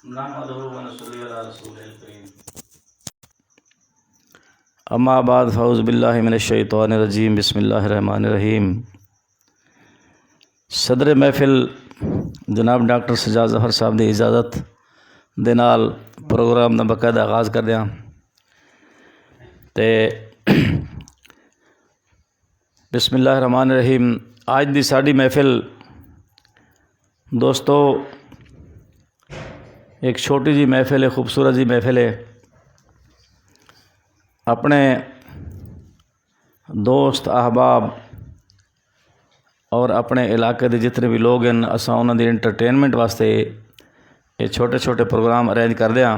नहमदुहु व नसल्ली अला रसूलिल करीम। अम्मा बाद फ़ऊज़ बिल्लाहि मिनश शैतानिर रजीम बिस्मिल्लाहिर रहमानिर रहीम। सदर महफिल जनाब डॉक्टर सजाद ज़फ़र साहब की इजाज़त दे नाल प्रोग्राम का बाकायदा आगाज़ कर दिया। तो बिस्मिल्लाहिर रहमानिर रहीम। आज दी साड़ी महफिल दोस्तों एक छोटी जी महफिल है, खूबसूरत जी महफिल है। अपने दोस्त अहबाब और अपने इलाके के जितने भी लोग हैं असां उन्हां दी एंटरटेनमेंट वास्ते ये छोटे छोटे प्रोग्राम अरेंज कर दिया।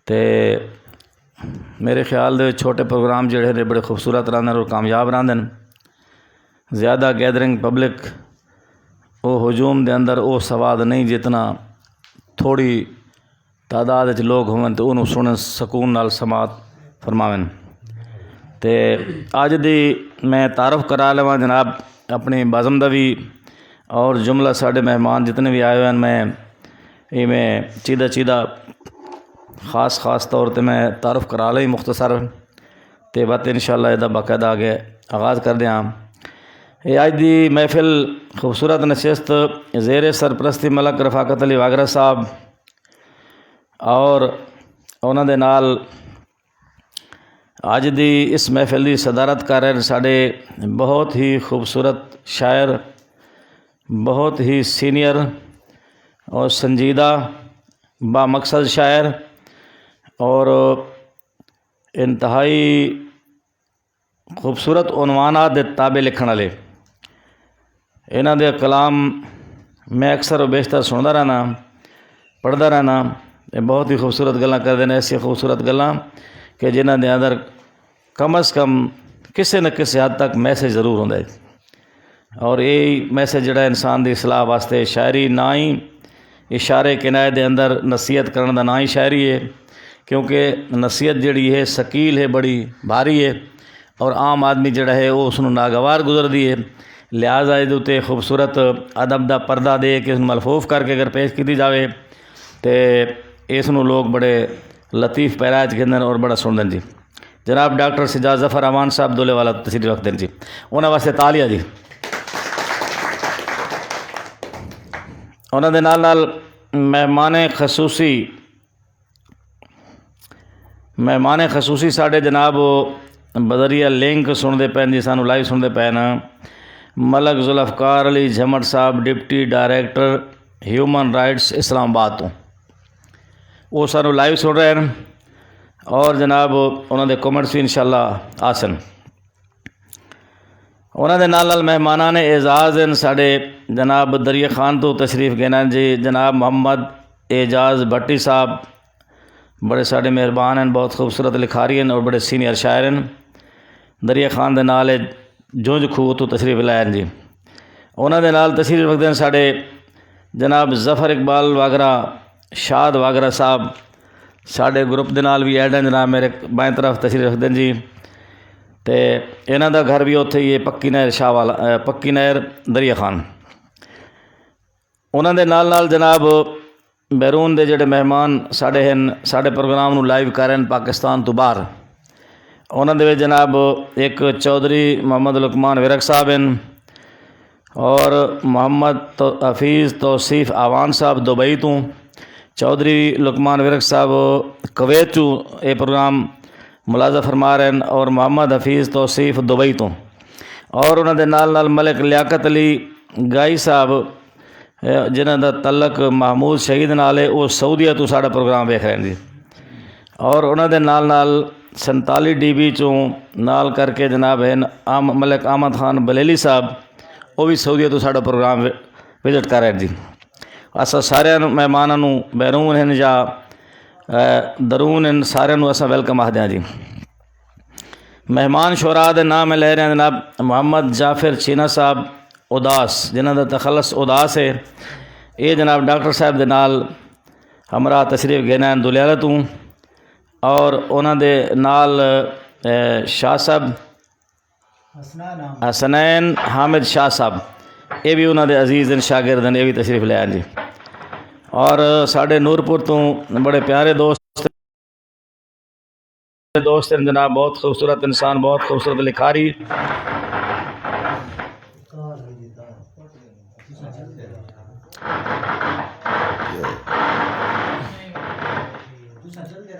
तो मेरे ख्याल दे छोटे प्रोग्राम जोड़े ने बड़े खूबसूरत रहंदे और कामयाब रहंदे। ज़्यादा गैदरिंग पब्लिक वो हजूम दे अंदर वो सवाद नहीं जितना थोड़ी तादाद लोग होवन तो उन्होंने सुन सकून नाल समात फरमावन। तो अज दी मैं तारफ़ करा लवां जनाब अपनी बाज़म दा भी और जुमला साढ़े मेहमान जितने भी आए हुए हैं मैं इवें चीदा ख़ास तौर पर मैं तारफ़ करा ली मुख्तसर। तो बात इंशाअल्लाह इहदा बाकायदा आगे आगाज़ कर दें। ये अज दी महफिल खूबसूरत नशिस्त ज़ेर सरप्रस्ती मलक रफ़ाकत अली वागरा साहब और उन्हां दे नाल अज दी इस महफिल की सदारत कर रहे साढ़े बहुत ही खूबसूरत शायर, बहुत ही सीनियर और संजीदा बामकसद शायर और इंतहाई खूबसूरत उनवानात दे ताबे लिखण वाले। इन्हां दे कलाम मैं अक्सर और बेशतर सुनता रहना, पढ़ता रहना। बहुत ही खूबसूरत गल्लां करते हैं, ऐसी खूबसूरत गल्लां कि जिन्हां दे अंदर कम अज़ कम किसी न किसी हद तक मैसेज ज़रूर होंदा है। और यही मैसेज जिहड़ा इंसान की इसलाह वास्ते शायरी ना ही इशारे किनाए दे अंदर नसीहत करने का ना ही शायरी है, क्योंकि नसीहत जिहड़ी है शकील है, बड़ी भारी है और आम आदमी जिहड़ा है वो उसनूं नागवार गुजरदी है। लिहाजा इहदे उत्ते खूबसूरत अदब का पर्दा दे के इसनूं मलफूफ करके अगर पेश की जाए तो इसनूं लोग बड़े लतीफ़ पैराज कहते हैं और बड़ा सुनते हैं जी। जनाब डॉक्टर सजाद ज़फ़र अमान साहब दोले वाला तशरीफ़ रखते हैं जी, उन्होंने वास्ते तालियां जी। उन्होंने नाल मेहमान खसूसी साढ़े जनाब बदरिया लिंक सुनते पे जी, सानू लाइव सुनते पे न मलक जुल्फ़कार अली झमट साहब deputy director human rights Islamabad तो वो सानू लाइव सुन रहे हैं और जनाब उन्होंने कॉमेंट्स भी इंशाअल्लाह आसन। उन्होंने नाल मेहमाना ने एजाज़ हैं साढ़े जनाब दरिया खान तो तशरीफ़ गेना जी। जनाब मोहम्मद एजाज़ भट्टी साहब बड़े साढ़े मेहरबान हैं, बहुत खूबसूरत लिखारी हैं और बड़े सीनियर शायर हैं। दरिया खान दे नाल जुंज खूह तो तशरीफ़ लाए जी। उन्होंने नाल तशरीफ़ रखते हैं साढ़े जनाब ज़फ़र इकबाल वागरा शाद वागरा साहब साढ़े ग्रुप के नाल भी ऐड हैं जनाब, मेरे बाएं तरफ तशरीफ़ रखते हैं जी। तो इन्हां दा घर भी उत्थे ही है पक्की नहर शाह वाला, पक्की नहर दरिया खान। उन्होंने नाल जनाब बैरून के जोड़े मेहमान साढ़े हैं साढ़े प्रोग्राम नूं लाइव कर रहे हैं पाकिस्तान तो बाहर। उन्होंने जनाब एक चौधरी मोहम्मद लुकमान विरक साहब हैं और मोहम्मद हफीज़ तौसीफ़ आवान साहब दुबई तो, चौधरी लुकमान विरक साहब कुवैत तो ये प्रोग्राम मुलाजा फरमा रहे हैं और मोहम्मद हफीज़ तौसीफ़ दुबई तो। और उन्होंने नाल मलिक लियाकत अली गाई साहब जिन्हों का तलक महमूद शहीद नाल है, वो सऊदीया तो साढ़ा प्रोग्राम वेख रहे हैं जी। और उन्होंने नाल 47 DB चों नाल करके जनाब है मलिक अहमद खान बलेली साहब, वो भी सऊदीया तो साढ़ा प्रोग्राम विजिट कर रहे हैं जी। असा सारे मेहमानों नूं बैरून हैं या दरून हैं, सारे नूं असा वेलकम आखते हैं जी। मेहमान शुरा दे नाम मैं ले रहे हैं जनाब मोहम्मद जाफिर चीना साहब उदास, जिन्हों का तखलस उदास है। ये जनाब डॉक्टर साहब के नाल हमरा तशरीफ़ गेना है दुलियाला तू और उन्होंने नाल शाह साहब हसनैन हामिद शाह साहब ये भी उन्होंने अजीज़ शागिर्द हैं, ये भी तशरीफ़ ले आए जी। और साढ़े नूरपुर तो बड़े प्यारे दोस्त हैं जनाब, बहुत खूबसूरत इंसान, बहुत खूबसूरत लिखारी।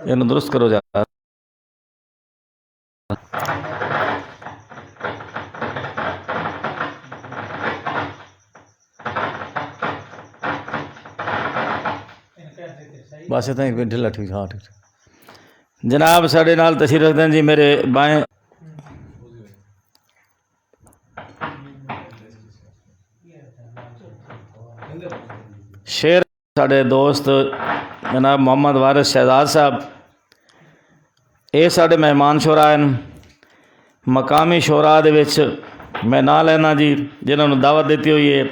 इन्हें दुरुस्त करो जा। बस इतना ढिला ठीक, हाँ ठीक। जनाब साढ़े नाल तशरीफ रखते हैं जी मेरे बाएं शेर साढ़े दोस्त जनाब मोहम्मद वारिस शहजाद साहब। ये साढ़े मेहमान शोरा हैं। मकामी शोरा दे विच मैं ना लेना जी जिन्होंने दावत दी हुई है।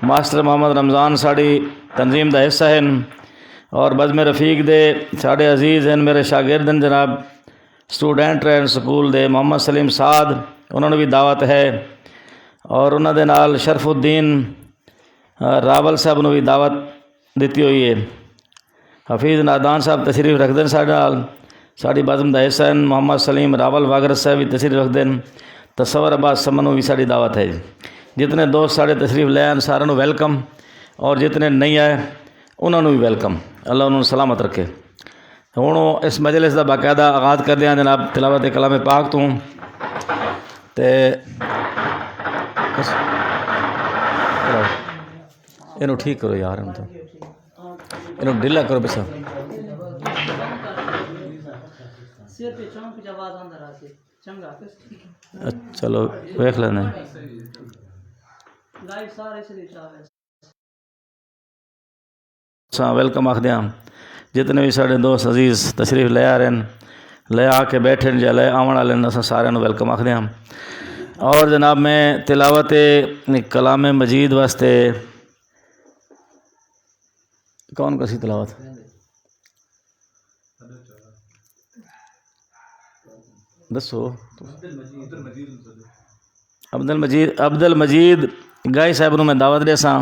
मास्टर मोहम्मद रमज़ान साड़ी तंजीम का हिस्सा हैं और बज़म रफ़ीक दे साढ़े अजीज़ हैं, मेरे शागिर्द हैं जनाब, स्टूडेंट हैं स्कूल दे मोहम्मद सलीम साद, उन्होंने भी दावत है। और उन्होंने नाल शरफुद्दीन रावल साहब ने भी दावत दी हुई है। हफीज़ नादान साहब तशरीफ रखते हैं साढ़े नाल, साड़ी बज़म का हिस्सा हैं। मोहम्मद सलीम रावल वागर साहब भी तशरीफ रखते हैं। तसवर अब्बास समन भी साड़ी दावत है। जितने दोस्त साढ़े तशरीफ ले आए सारे को वेलकम, और जितने नहीं आए उन्होंने भी वेलकम। अल्लाह उन्होंने सलामत रखे। हुण इस मजलिस का बाकायदा आगाज़ कर दिया जनाब तिलावत कलाम पाक तो इनू ठीक करो यार, तो इनू ढीला करो पिछा। चलो वेख लेने। वेलकम आखदे हैं जितने भी साढ़े दोस्त अजीज़ तशरीफ ले आ रहे हैं, ले आके बैठे या ले आवन वाले अस सारे वेलकम आखदे हैं। और जनाब मैं तिलावत कलाम मजीद वास्ते कौन कसी तिलावत दसो। अब्दुल मजीद गाई साहब को मैं दावत दे सा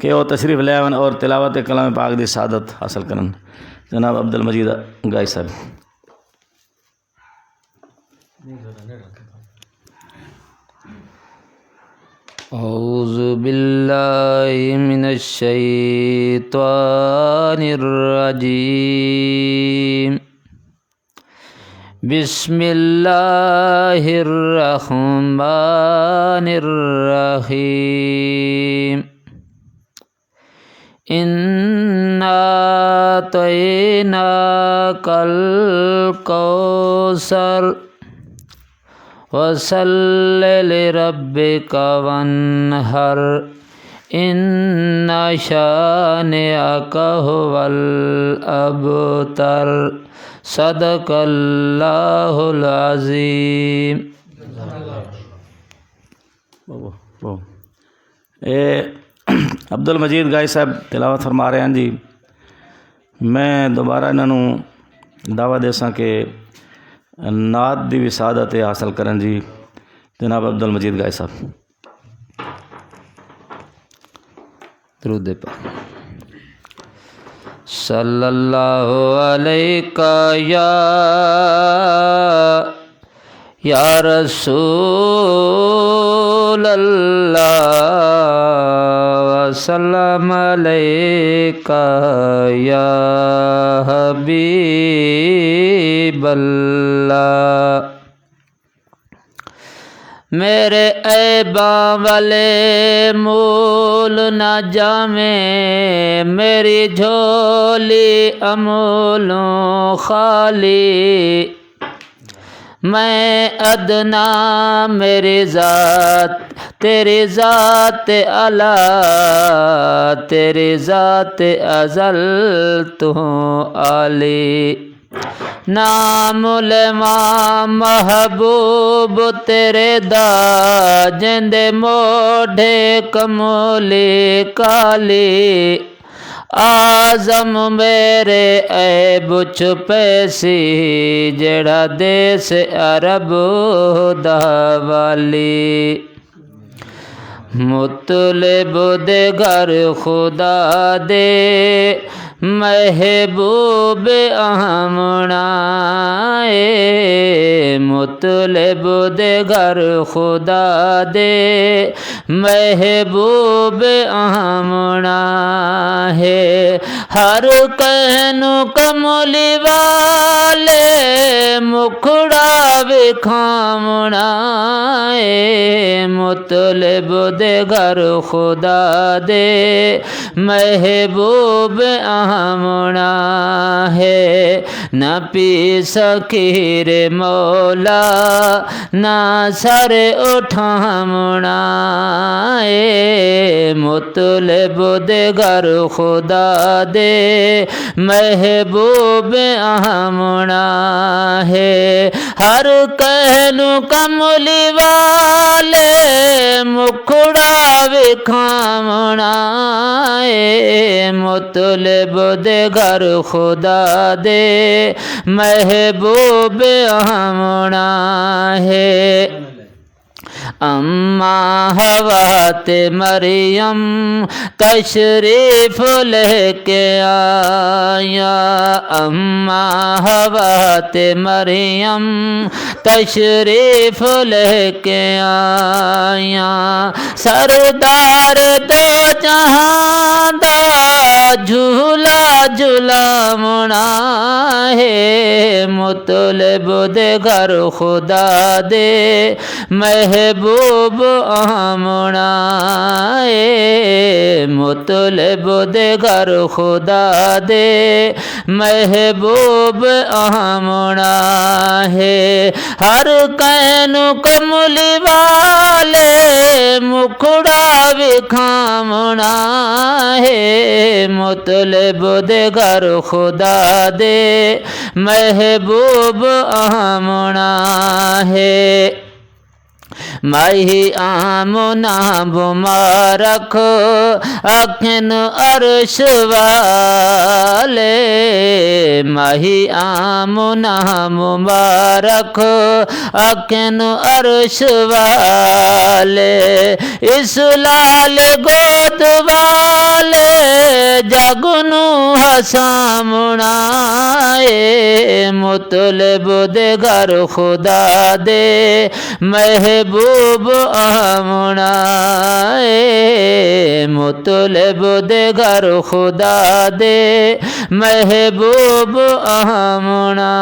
कि वह तशरीफ ले आवन और तिलावत कलाम पाक की सादत हासिल करन। जनाब अब्दुल मजीद गाई साहब। औज़ु बिल्लाहि मिनश शैतानिर रजीम। बिस्मिल्लाहिर रहमानिर रहीम। इन्ना अतैनाकल कौसर वसल्लि लिरब्बिका वन्हर इन्ना शानिअका हुवल अबतर। सदकल्लाहुल अज़ीम। अब्दुल मजीद गाई साहब तिलावत फरमा रहे हैं जी। मैं दोबारा इन्हों दावा दे सा कि नात की भी सादत हासिल करन जी। जनाब अब्दुल मजीद गाई साहब। दरूद पाक। सल्लल्लाहु अलैका या रसूल अल्लाह वसल्लम अलैका या हबीब अल्लाह। मेरे ऐबा वाले मूल न जामे, मेरी झोली अमूलों खाली। मैं अदना मेरी ज़ात तेरी ज़ात अला, तेरी ज़ात अज़ल तू आली। नामुल महबूब तेरे दा जिंदे मोढ़े कमोली काली। आज़म मेरे ऐब छुपैसी जेड़ा देस अरब दा वाली। मुतलब दे घर खुदा दे महबूब आमना मुतलब दे घर खुदा दे महबूब आमना है हर कहनु कमली वाले मुखड़ा विखामना मुतलब दे घर खुदा दे महबूब आमना है न पी सकीर मौला ना सर उठामना मुतलब दे घर खुदा दे महबूब आमना है हर कहनु कमली वाले मुखड़ा विखामना मुतलब दे घर खुदा दे महबूब आमना है अम्मा हवात मरियम तशरीफ लेके आया अम्मा हवात मरियम तशरीफ लेके आया सरदार दो जहां दा झूला झूलामना है मुतलब दे घर खुदा दे महबूब आमना मुतलब दे घर खुदा दे महबूब आमना है हर कहनु कमली वाले मुखड़ा विखामना है मुतलब दे घर खुदा दे महबूब आमना है माही आमना मुबारक अखन अर्श वाले माही आमना मुबारक अखन अर्श वाले इस लाल गोद वाले जगनू हसामना मुतलब दे घर खुदा दे महबूब आमना मुतलब दे घर खुदा दे महबूब आमना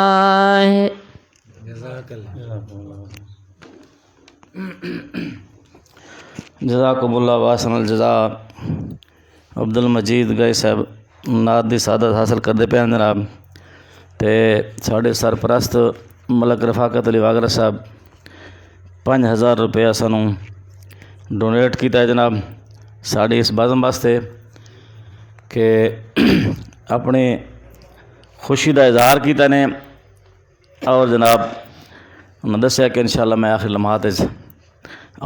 जज़ाकुमुल्लाह वासनल जज़ा अब्दुल मजीद गए साहब नात दी सादत हासिल करते पे जनाब ते साढ़े सरपरस्त मलक रफाकत अली वागरा साहब 5000 रुपया सानू डोनेट किया जनाब साड़ी इस बाज़म वास्ते कि अपनी खुशी का इजहार किया ने और जनाब उन्होंने दसिया कि इंशाअल्लाह मैं आखिरी लम्हात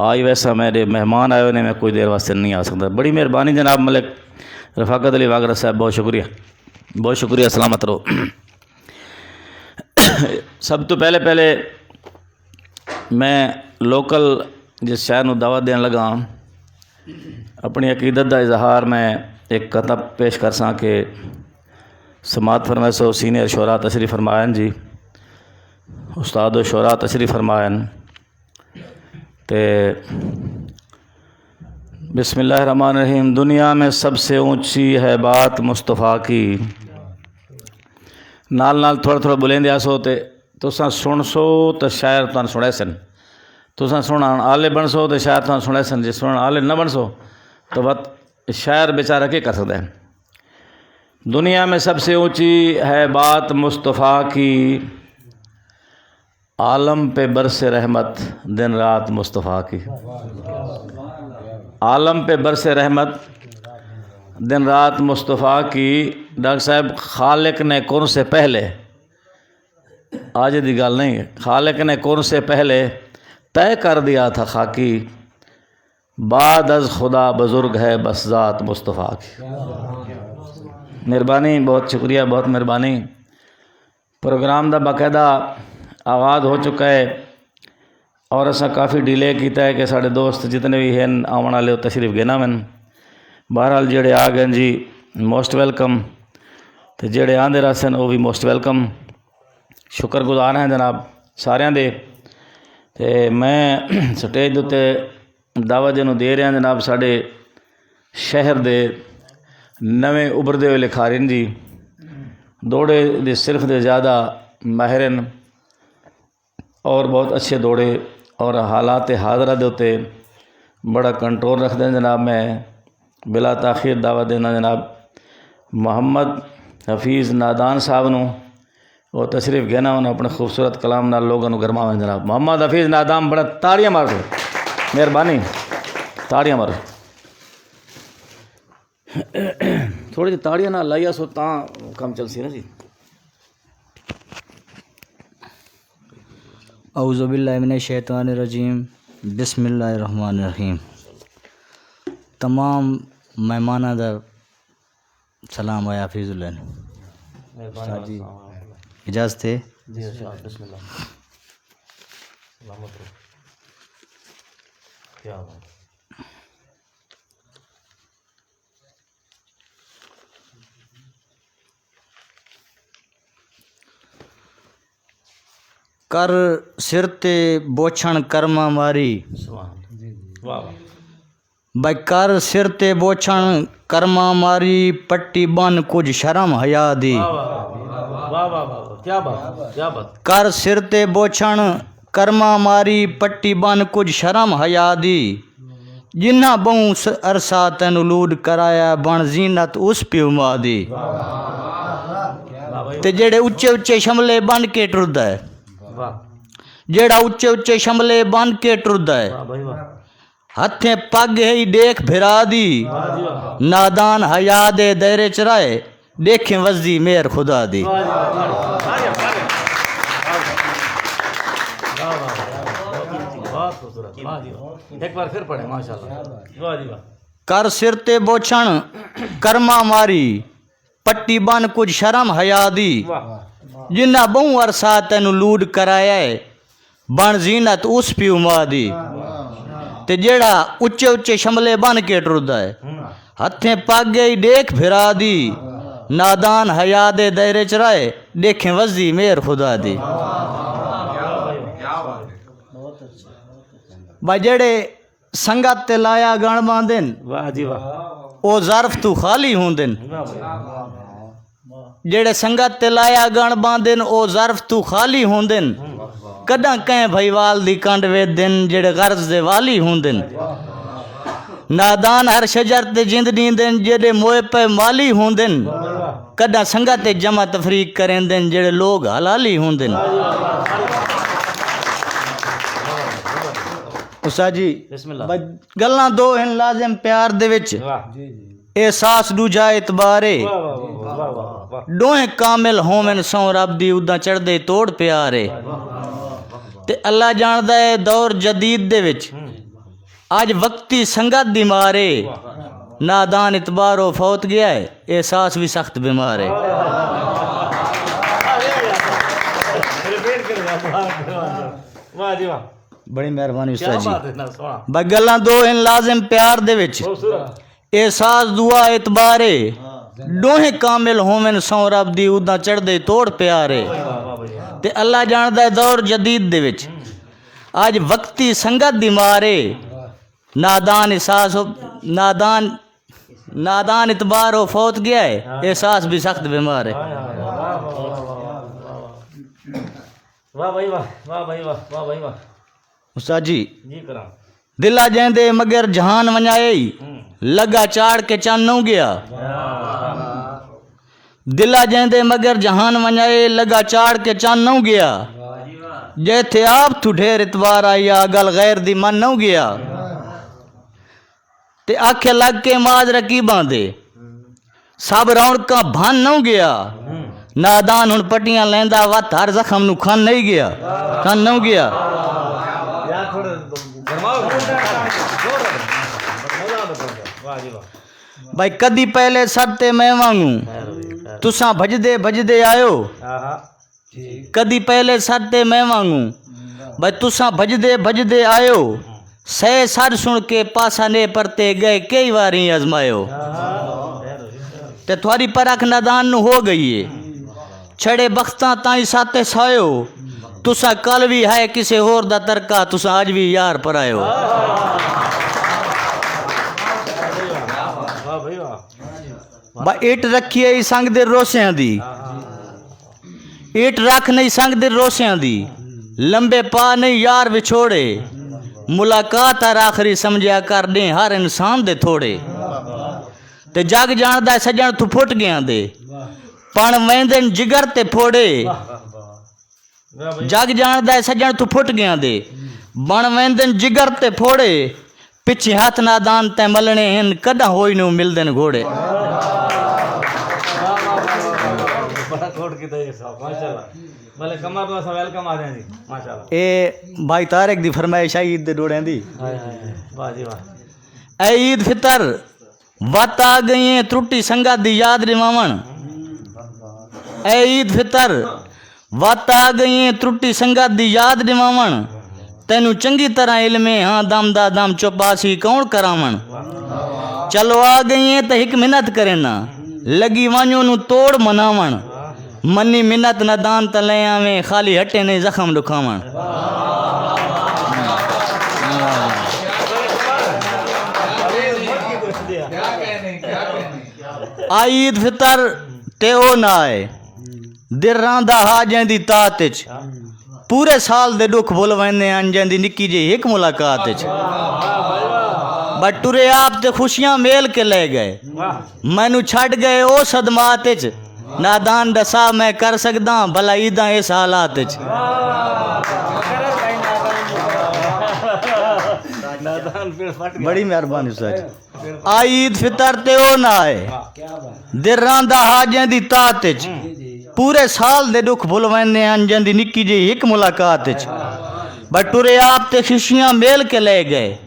आज वैसा मेरे मेहमान आए ने मैं कुछ देर वास्ते नहीं आ सकता बड़ी मेहरबानी जनाब मलिक रफाकत अली वागरा साहब बहुत शुक्रिया सलामत रहो। सब तो पहले मैं लोकल जिस शहर में दावत देने लगा अपनी अकीदत का इजहार मैं एक कतब पेश कर सा कि समात फरमाए सो सीनियर शोरा तशरीफ़ फरमायन जी उस्ताद शोरा तशरीफ़ फरमायन ते बिस्मिल्लाहिर्रहमानिर्रहीम। दुनिया में सबसे ऊंची है बात मुस्तफ़ा की नाल थोड़ा थोड़ा बुलेंदे आसो ते तुसां सुन सो तो शायर तुहानू सुने सन तुसां सुनण आले बन सो तो शायर तुहानू सुने सन जे सुनण आले न बन सो तो बत शायर बेचारा क्या कर सकता है। दुनिया में सबसे ऊंची है बात मुस्तफ़ा की आलम पे बरसे रहमत दिन रात मुस्तफ़ा की आलम पे बरसे रहमत दिन रात मुस्तफ़ा की। डॉक्टर साहब खालिक ने कौन से पहले आज की गल नहीं है खालिक ने कौन से पहले तय कर दिया था खाकी बाद अज खुदा बुजुर्ग है बस ज़ात मुस्तफ़ा की। मेहरबानी बहुत शुक्रिया बहुत मेहरबानी। प्रोग्राम का बाकायदा आगाज़ हो चुका है और असा काफ़ी डिले किया है कि साढ़े दोस्त जितने भी हैं आने वाले तशरीफ गिना मैन। बहरहाल जेड़े आ गए जी मोस्ट वेलकम, तो जेड़े आंदे रसन वो भी मोस्ट वेलकम। शुक्रगुजार हैं जनाब सारिਆਂ ਦੇ। तो मैं स्टेज उत्ते दावत जिन्हों दे रहा जनाब साढ़े शहर दे नवे उभरते हुए लिखारिन जी, दौड़े दे सिर्फ दे ज़्यादा माहिर हैं और बहुत अच्छे दौड़े और हालात हाजरा के उत्ते बड़ा कंट्रोल रखते हैं जनाब। मैं बिला ताखीर दावत देना जनाब मोहम्मद हफीज़ नादान साहब नूं, वो तशरीफ गहना उन्हें अपने खूबसूरत कलाम नाल लोगों को गरमावे जनाब। मोहम्मद हफीज़ नादान, बड़ा ताड़ियाँ मारो, मेहरबानी ताड़ियाँ मारो। थोड़ी जी ताड़ियाँ ना लाइया सो तां कम चल सी ना जी। औज़ु बिल्लाहि मिनश शैतानिर रजीम, बिस्मिल्लाहिर रहमानिर रहीम। तमाम मेहमानां दा सलाम है हाफिज़ुल्लाह जी, इजाज़त है जी बिस्मिल्लाह। क्या बात। कर सिर ते बोछण कर्मा मारी, वाह वाह। भाई कर सिर ते बोछण कर्मा मारी, पट्टी बन कुछ शर्म हया दी। वाह वाह वाह, क्या बात क्या बात। कर सिर ते बोछण कर्मा मारी, पट्टी बन कुछ शर्म हया दी। जिन्ना बहु अरसा तैनू लूड कराया, बन जीनत उस प्यूमा दी। ते जेड़े उच्चे उच्चे शमले बन के टुरदा है, जेड़ा उच्चे उच्चे शमले बन के टुरदा है, हथे पग ही देख फिरा दी। नादान हया दे दायरे चराए, देखें वज़दी मेहर खुदा दी। एक बार फिर पढ़े माशाल्लाह। वाह जी वाह। कर सिर ते बोछण कर्मा मारी, पट्टी बन कुछ शर्म हया दी। जिन्ना बहु अरसा तैनू लूड कराया है, बन जीनत उस प्यूमा दी। ते जेड़ा उच्चे उच्चे शमले बन के टुरदा है, हथे पग ही देख फिरा दी। नादान हया दे दायरे चराए, देखें वज़दी मेहर खुदा दी। भाई जेड़े संगत ते लाया गण बांधन, वाह जी वाह। ओ ज़र्फ तू खाली होंदन। जेड़े संगत ते लाया गण बांधन, ओ ज़र्फ तू खाली होंदन। कदा कहें भईवाल दी कंड वेदन, जेड़े गर्ज दे वाली होंदन। नादान हर शजर ते जिंद नींदन, जेड़े मोए पे माली होंदन। कदा संगत ते जमा तफरीक करेंदन, जेड़े लोग हलाली होंदन। उसा जी बिस्मिल्लाह। गल्लां दो हैं लाजिम प्यार दे विच, एहसास दूजा इतबारे। दोहें कामिल होवन सौ रब दी, उदा चढ़दे तोड़ प्यारे। ते अल्लाह जानदा है दौर जदीद दे विच, आज वक्ती संगत दी मारे। नादान इतबारो फौत गया है, एहसास भी सख्त बीमार है। वाह जी वाह, बड़ी मेहरबानी उस्ताद जी। भाई गल्लां दो हैं लाजिम प्यार दे विच, एहसास दुआ इतबारे। दोहें कामिल होवन सौ रब दी, उदा चढ़दे तोड़ प्यारे। ते अल्लाह जानदा है दौर जदीद दे विच, आज वक्ती संगत दी मारे। नादान एहसास नादान इतबार हो फौत गया है, एहसास भी सख्त बीमार है। वाह भाई वाह, वाह भाई वाह, वाह भाई वाह। उस्ताद जी जी करा। दिला जेंदे मगर जहान वञाए, लगा चाड़ के चानू गया। दिला जेंदे मगर जहान वञाए, लगा चाड़ के चानू गया। जैथे आप तू ढेर इतबार आया, गल गैर दी मन नू गया। ते आखे लग के माज रकी बांधे, सब रौनका भन नू गया। नादान हुन पट्टियां लेंदा, वत हर जख्म नू खन नहीं गया, खन नू गया। भाई कदी पहले सदते मैं वांगू, तुसा भजदे भजदे आयो। कदी पहले सदते मैं वांगू, भाई तुसा भजदे भजदे आयो सह सर सुन के पासा ने परते गए कई बारी आजमायो ते थोड़ी परख नादान नु हो गई है छड़े बख्तां ताई साते सायो तुसा कल भी है किसे होर दा तरका तुसा आज भी यार पर आयो बा इट रखी है संग दे रोसियां दी इट रख नहीं संग दे रोसियां दी लंबे पा नहीं यार विछोड़े मुलाकात हर आखिरी समझिया कर दे हर इंसान दे थोड़े ते जग जानदा सजण तू फुट गया दे पण वेंदन जिगर ते फोड़े जग जानदा सजण तू फुट गया दे बण वेंदन जिगर ते फोड़े पिछे हाथ नादान ते मलने हन कदा होई नु मिलदन घोड़े भले कमर तो सा वेलकम आ रहे जी माशाल्लाह ए भाई तारक दी फरमाइश आई ईद दे डोड़े दी वाह जी वाह ए ईद फितर वत आ गई है त्रुटि संगा दी याद रिवावण ए ईद फितर वत आ गई है त्रुटि संगा दी याद रिवावण तेनू चंगी तरह इल्म हाँ दम दा दम चौपासी कौन करावण चलो आ गई है तो एक मिन्नत करे ना लगी वाñो नु तोड़ मनावण मनी मिन्नत न दान त ले आवे खाली हटे नहीं जख्म दुखावण आई ईद फितर ते ओ ना आए दिल रांदा हा जैंदी तात च पूरे साल दे दुख भुल वैंदे अन जैंदी निक्की जी एक मुलाकात च बट टुरे आप ते खुशियां मेल के ले गए मैनू छड़ गए ओ सदमात च नादान दसा मैं कर सकदा भला ईदा इस हालात च बड़ी मेहरबानी सच आई ईद फितर ते ओ ना आए दिल रांदा हाजें दी तात च पूरे साल दे दुख भुल वैंदे अन जंदी निक्की जी एक मुलाकात च बट टुरे आप ते खुशियां मेल के ले गए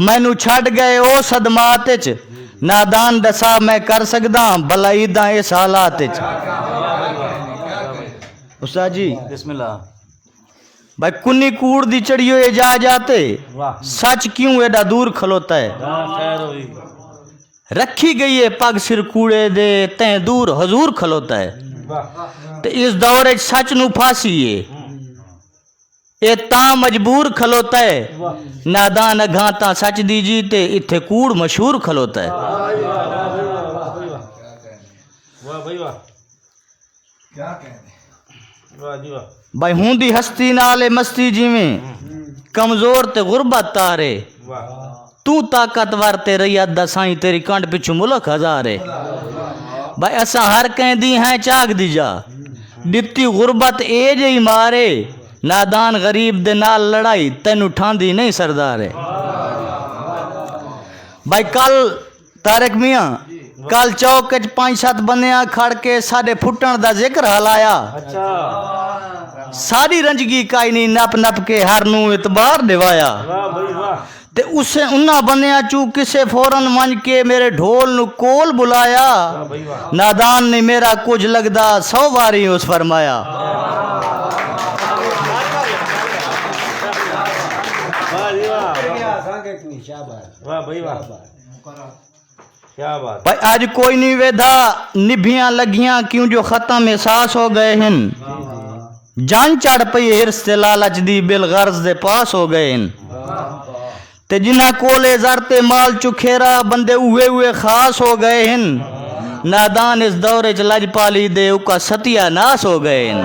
मैनू छड़ गए ओ सदमात च नादान दसा मैं कर सकदा भला ईदा इस हालात च उस्ताद जी बिस्मिल्लाह भाई कुन्नी कूड़ दी चढ़ियो ए जा जाते सच क्यों एडा दूर खलोता है रखी गई है पग सिर कूड़े दे तैं दूर हजूर खलोता है ते इस दौर च सच नु फांसी है ए ता मजबूर खलोता है नादान अघाता सच दीजी ते इत्थे कूड़ मशहूर खलोता है वाह भाई वाह क्या कहने वाह जी वाह भाई हुंदी हस्ती नाले मस्ती जिवें कमजोर ते गुरबत तारे तू ताकतवर ते रैयत दा साईं तेरी कंड पिछू मुल्क हजारे भाई असा हर कहीं दी हैं चाक दी जा दित्ती गुरबत ए जई मारे नादान गरीब दे नाल लड़ाई तेनू ठांदी नहीं सरदारे भाई कल तारक मियां कल चौक च 5-7 बंदियां खड़ के साडे फुटण दा जिक्र हलाया सारी रंजगी काई नहीं नप नप के हर नू इतबार दिवाया ते उसे उन्ना बंदियां चू किसे फौरन मन के मेरे ढोल नु कोल बुलाया नादान ने मेरा कुछ लगदा 100 बारी उस फरमाया भाई आज कोई नहीं वेदा निभियां लगियां क्यों जो खत्म एहसास हो गए हैं जान चढ़ पई हिरस ते लालच दी बिल गर्ज दे पास हो गए हैं ते जिन्ना कोले जरते माल चुखेरा बंदे उहे उहे खास हो गए हैं नादान इस दौरे च लजपाली दे उका सतिया नाश हो गए हैं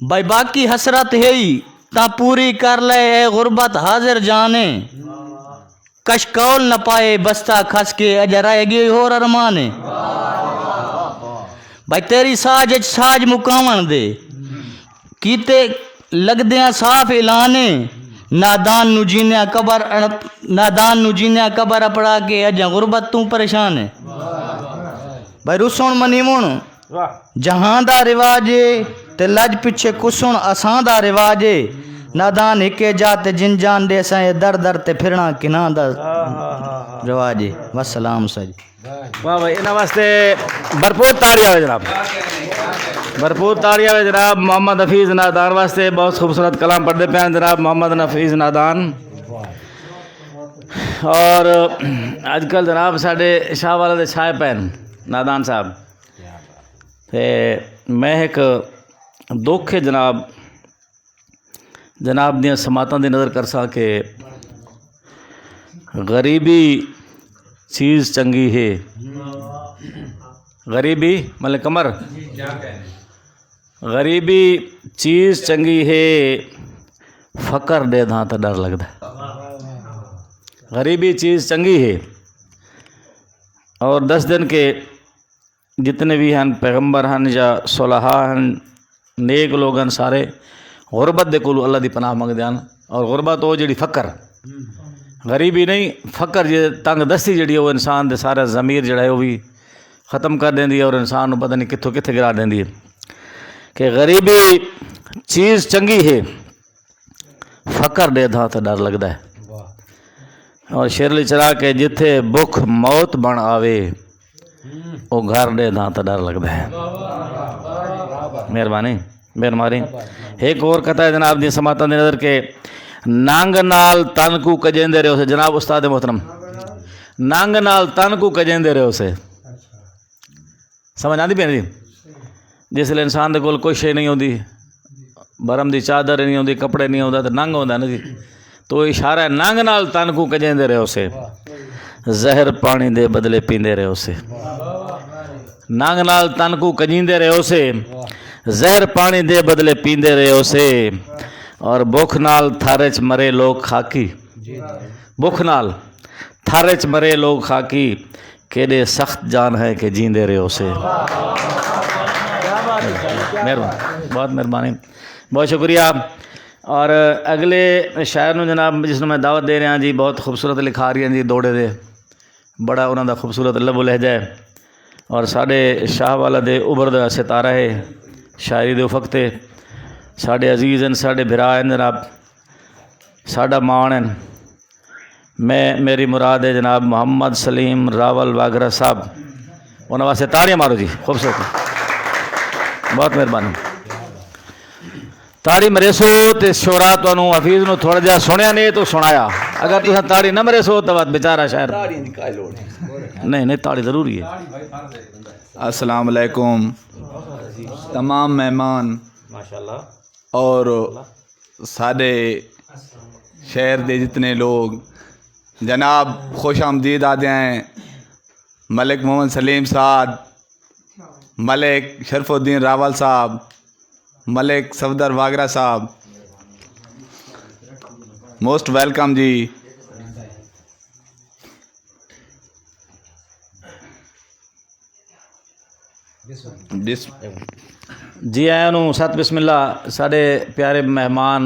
भाई बाकी हसरत है ही ता पूरी कर ले ए गुरबत हाजिर जाने कशकौल न पाए बस्ता खस के अजराएगी होर अरमाने भाई तेरी साज साज मुकावन दे कीते लगदे साफ ऐलाने नादान नु जीनिया कबर अपड़ा के अजा गुरबत तू परेशान है भाई रुसण मनीवण जहां दा रिवाज ते लज पिछे कुसुण असां दा रिवाज नादान हिके जाते जिन जान दे सां दर दर ते फिरना किना दा रवा जी वसलाम सर वाह भाई इन्होंने वास्ते भरपूर ताड़ियां हो जनाब, भरपूर ताड़ियां हो जनाब। मोहम्मद हफीज़ नादान वास्ते बहुत खूबसूरत कलाम पढ़ते पे जनाब मोहम्मद हफीज़ नादान। और अजकल जनाब साढ़े शाह वाले दे छाए पैन नादान साहब ते मैं एक दुख है जनाब जनाब दियां समातां दी नज़र कर सा कि गरीबी चीज़ चंगी है, गरीबी मतलब कमर गरीबी चीज़ चंगी है, फ़कर दे दा तो डर लगता है। गरीबी चीज़ चंगी है और 10 दिन के जितने भी हैं पैगंबर हैं या सुलहा हैं नेक लोग हैं सारे गुरबत दे कोल अल्लाह दी पनाह मंगदे हैं। और गुरबत वो जी फ़कर गरीबी नहीं फ़कर जे तंग दस्ती जी वो इंसान दे सारा ज़मीर जड़ा है वो भी ख़त्म कर देंदी है और इंसान को पता नहीं कितों कित्थे गिरा देंदी है कि गरीबी चीज़ चंगी है, फ़कर दे दा तो डर लगता है। और शेरली चरा के जिथे भुख मौत बन आवे वो घर दे दा तो डर लगता है। मेहरबानी मेहरबानी। एक और कथा है जनाब दी समातां दी नज़र के नंग नाल तन को कजेंदे रहो से जनाब उस्ताद मोहतरम नंग नाल तन को कजेंदे रहो से समझ आती पे जी। जिसले इंसान दे कोल कोई शे नहीं होती बरम दी चादर नहीं होती कपड़े नहीं होता तो नंग होता ना जी। तो इशारा है नंग नाल तन को कजेंदे रहो से जहर पानी दे बदले पींदे रहो से नंग नाल तन को कजींदे रहो से जहर पानी दे बदले पींदे रहो से। और भुख नाल थारे च मरे लोग खाकी भुख नाल थारे च मरे लोग खाकी केड़े सख्त जान है कि जींदे रहो से। मेहरबानी बहुत मेहरबानी बहुत शुक्रिया। और अगले शायर नूं जनाब जिसनों मैं दावत दे रहा जी बहुत खूबसूरत लिखा रही हैं जी दौड़े दे बड़ा उन्होंने खूबसूरत लबो लहजा है और साढ़े शाह वाला दे उभरदा सितारा है शायरी दे उफक ते साढ़े अजीज़ हैं साढ़े भरा हैं जनाब साढ़ा मान है। मैं मेरी मुराद है जनाब मोहम्मद सलीम रावल वागरा साहब उन्होंने वास्ते ताड़ियां मारो जी खूबसूरत बहुत मेहरबानी। ताड़ी मरेसो तो शोरा तो हफीज़ नूं थोड़ा जहा सुनिया नहीं तो सुनाया अगर तुम ताड़ी न मरेसो तो बेचारा शायर नहीं ताड़ी ज़रूरी है। अस्सलाम वालेकुम तमाम मेहमान माशाल्लाह और सारे शहर के जितने लोग जनाब खुश आमदीद आते हैं। मलिक मोहम्मद सलीम साहब मलिक शरफुद्दीन रावल साहब मलिक सफदर वागरा साहब मोस्ट वेलकम जी। जी आया नूं सत बिस्मिल्ला साढ़े प्यारे मेहमान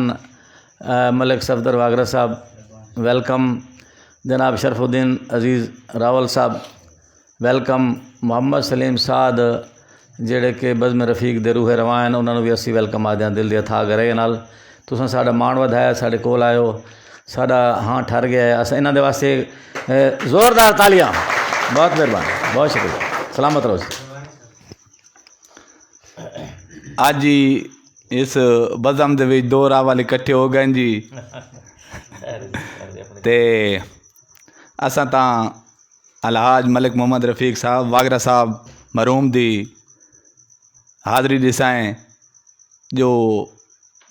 मलिक सफदर वागरा साहब वेलकम। जनाब शरफुद्दीन अजीज़ रावल साहब वेलकम। मोहम्मद सलीम साद जेड़े कि बज़म रफीक दे रूहे रवां हैं उन्होंने भी असी वेलकम आदे हैं दिल दी अथा करे नाल तुसां साडा मान वधाया साडे कोल आयो साडा हाँ ठर गया है अस इन्हां दे वास्ते ज़ोरदार तालियां बहुत मेहरबानी बहुत शुक्रिया सलामत रहो। आज ही इस बज़म दे विच दो रावल इकट्ठे हो गए जी ते असां तां अलहाज मलिक मोहम्मद रफ़ीक साहब वागरा साहब मरूम दी हाज़री ॾिसाएं जो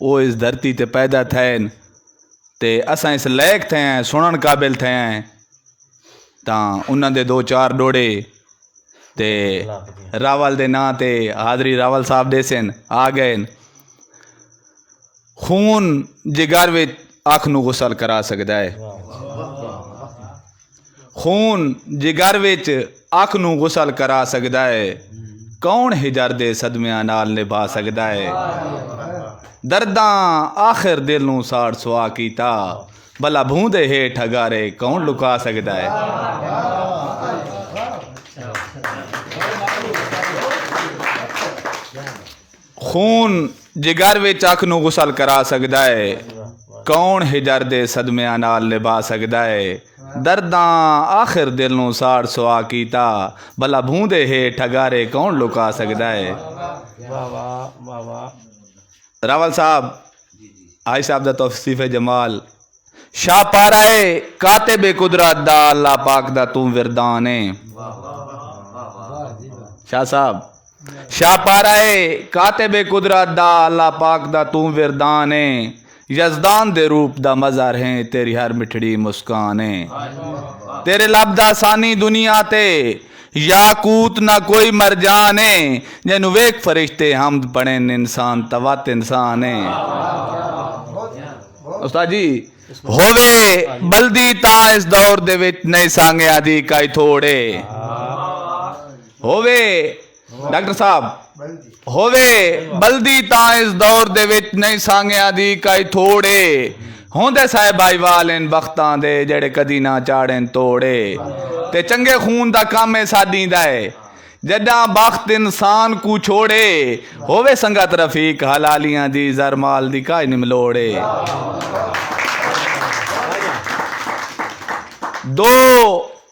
वो इस धरती ते पैदा थियनि ते असां इस लाइक़ थिया आहियूं सुणण क़ाबिल थिया आहियूं तां उन्हां दे 2-4 ॾोड़े ते रावल दे नां ते हाज़री रावल साहब ॾेसन आ गए। खून जिगर विच अख नूं गुसल करा सकदा है खून जिगर विच अख नूं गुसल करा सकदा है कौन हिजर दे सदमियां नाल निभा सकदा है दर्दां आखिर दिल नूं साड़ सुआ कीता भला भूंदे हेठ अगारे कौन लुका सकदा है। खून जिगर विच अख नूं गुसल करा सकदा है कौन हिजर दे सदमियां नाल निभा सकदा है दर्दां आखिर दिल नूं साड़ सुआ कीता भला भूंदे हे ठगारे कौन लुका सकदा है। रावल साहब आई साहब दा तौसीफ जमाल शाह पाराए काते बे कुदरत दा अल्लाह पाक दा तू विरदान है। शाह साहब शाह पाराए काते बे कुदरत दा अल्लाह पाक दा तू विरदान है। यजदान दे रूप दा मज़हर है तेरी हर मिठड़ी मुस्कान है। तेरे लब दा सानी दुनिया ते याकूत ना कोई मरजान है। जैनू वेख फरिश्ते हमद पढ़ेन इंसान तवात इंसान है। उस्ताद जी होवे बल्दी ता इस दौर दे विच नहीं सांगिया दी काई थोड़े होवे डॉक्टर साहब होवे बल्दी ता इस दौर दे विच नहीं सांगिया दी काई थोड़े होंदे साहिब भाईवाल इन बख्तां दे जेड़े कदी ना चाड़न तोड़े ते चंगे खून दा काम है सादी दा है जदा बख्त इंसान को छोड़े होवे संगत रफीक हलालियां दी जरमाल दी काई निमलोड़े। दो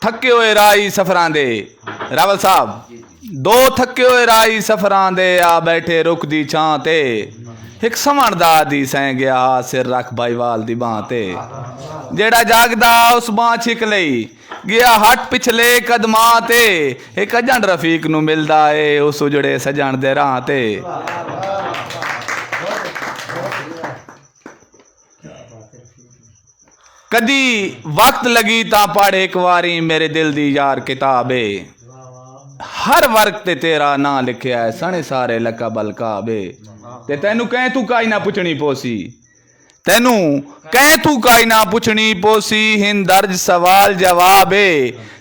थके हुए राही सफरां दे रावल साहब दो थके हुए राही सफरां दे आ बैठे रुक दी छां ते एक समझदा दी सैं गया सिर रख भाईवाल दी बां ते जेड़ा जागदा उस बां छिक लई गया हट पिछले कदमां ते एक अजन रफीक नू मिलदा है उस उजड़े सजण दे राह ते। कदी वक्त लगी ता पढ़ एक वारी मेरे दिल दी यार किताबे हर वर्क ते तेरा ना लिखिया है सने सारे लका बलकाबे ते तेनू कह तू काई ना पुछनी पोसी तेनू कह तू काई ना पुछनी पोसी हिंद दर्ज सवाल जवाबे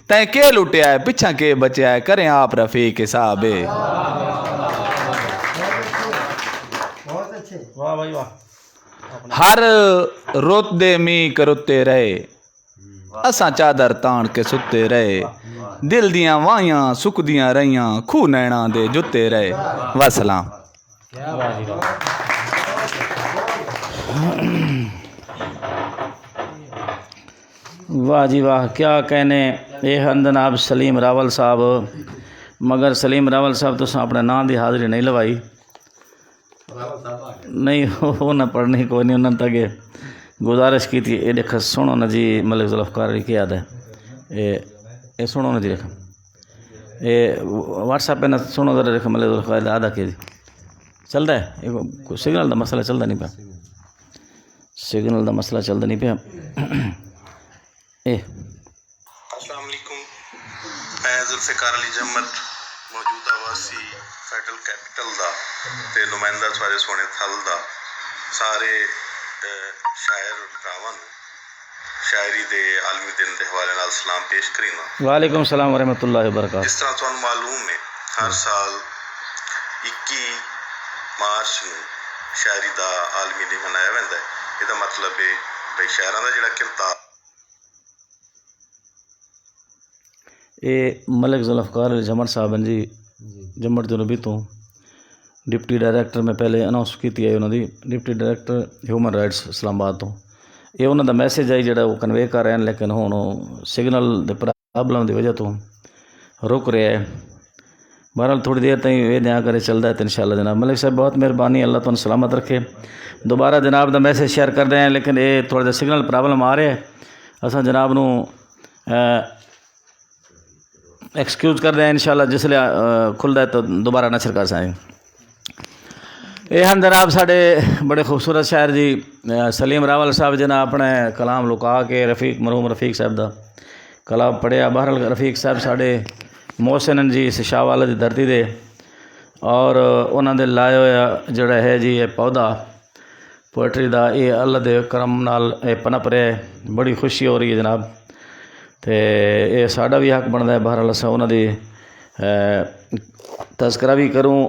तै के लुटिया है पिछा के बचा है करें आप रफीक हिसाबे। वाह भाई वाह। हर रुत दे मी करुते रहे असां चादर तान के सुते रहे दिल दियां वाहियां सुकदियां रहियां खूह नैना दे जुते रहे। वसलाम। वाह जी वाह क्या कहने ये हैं जनाब सलीम रावल साहब मगर सलीम रावल साहब तुस अपने नाम की हाज़री नहीं लवाई नहीं वो ना पढ़नी कोई नहीं उन्होंने तक गुजारिश की थी ये देख सुनो ना जी मलिक जुल्फ़कार की याद है ये सुनो ना जी देख ये व्हाट्सएप पे ना सुनो जरा देख मलिक जुल्फ़कार आधा के चल रहा है ये सिग्नल का मसला चलता नहीं पाया सिग्नल का मसला चलता नहीं पाया। अस्सलाम वालेकुम मैं जुल्फ़िकार अली जम्मत मौजूदा वासी फैडरल कैपिटल दा ते नुमाइंदा सारे सोने थल दा सारे शायर भरावां शायरी दे आलमी दिन दे हवाले नाल सलाम पेश करीना। वालेकुम सलाम व रहमतुल्लाहि व बरकातहू। जिस तरह तुहानू मालूम है हर साल 21 मार्च नूं शायरी दा आलमी दिन मनाया वैंदा है। इहदा मतलब है भाई शायरां दा जिहड़ा किरदार ये मलिक जुल्फ़कार अली जम्मत साहब हैं जी जम्मत जनूबी तो डिप्टी डायरैक्टर में पहले अनाउंस की है उन्होंने deputy director human rights Islamabad तो ये उन्होंने मैसेज आई जो कन्वे कर रहे हैं लेकिन हुण सिग्नल के प्रॉब्लम की वजह तो रुक रहा है। बहरहाल थोड़ी देर तक ये दया करे चलता है तो इंशाअल्लाह जनाब मलिक साहब बहुत मेहरबानी अल्लाह तुम सलामत रखे। दोबारा जनाब का मैसेज शेयर कर रहे हैं लेकिन ये थोड़ा जिहा सिग्नल प्रॉब्लम आ रहा है असा जनाब नू एक्सक्यूज़ कर रहे हैं इंशाअल्लाह जिसले खुलता है तो दोबारा नशर कर सकें। ये हैं जनाब साढ़े बड़े खूबसूरत शायर जी सलीम रावल साहब जिन्हें अपने कलाम लुका के रफ़ीक मरहूम रफ़ीक साहब का कलाम पढ़िया। बहरहाल रफ़ीक साहब साढ़े मोहसिन जी इस शाहवाला की धरती दे और उन्होंने लाया होया जोड़ा है जी ये पौधा पोएट्री का ये अल्लाह के करम नाल पनप रहा है। बड़ी खुशी हो रही है जनाब तो ये साड़ा भी हक बनता है। बहरहाल अस उन्होंने तस्करा भी करूँ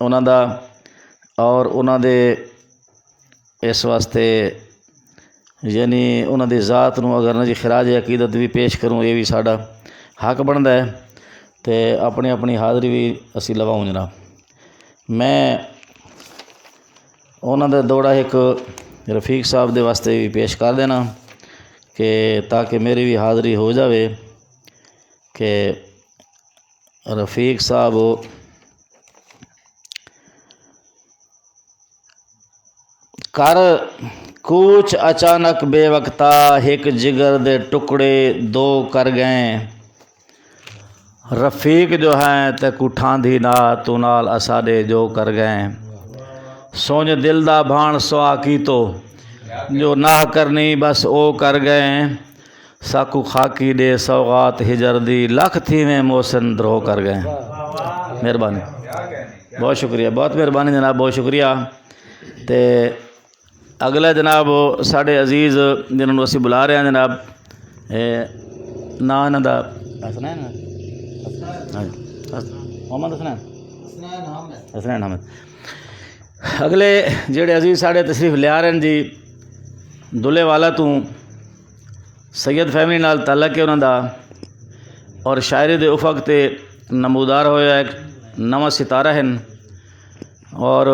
उन्होंने और उन्होंने इस वास्ते यानी उन्होंने ज़ात नूं अगर ना जी खराज अकीदत भी पेश करूँ ये भी साड़ा हक बनता है तो अपनी अपनी हाज़री भी असी लवाऊँ जनाब। मैं उन्होंने दौड़ा एक रफ़ीक साहब के वास्ते भी पेश कर देना कि ताकि मेरी भी हाज़री हो जावे कि रफ़ीक साहब कर कुछ अचानक बेवक्ता एक जिगर दे टुकड़े दो कर गए। रफ़ीक जो हैं ते कुठांधी ना तू नाल असाडे जो कर गए। सोच दिल दा भाण सुआ की तो जो नाह करनी बस ओ कर गए। साकू खाकी दे सौगात हिजर दी लख थी में मोहसिन द्रोह कर गए। मेहरबानी, बहुत शुक्रिया, बहुत मेहरबानी जनाब, बहुत शुक्रिया। तो अगला जनाब साढ़े अजीज़ जिन्होंने असी बुला रहे हैं जनाब ना इन्हों का हसनैन मोहम्मद हसनैन अहमद। अगले जेड़े अजीज़ साढ़े तशरीफ लिया रहे हैं जी दुले वाला तू सैयद फैमिली नाल ताल्लुक है उन्हों का और शायरी दे उफक ते नमूदार होया एक नवा सितारा हैं और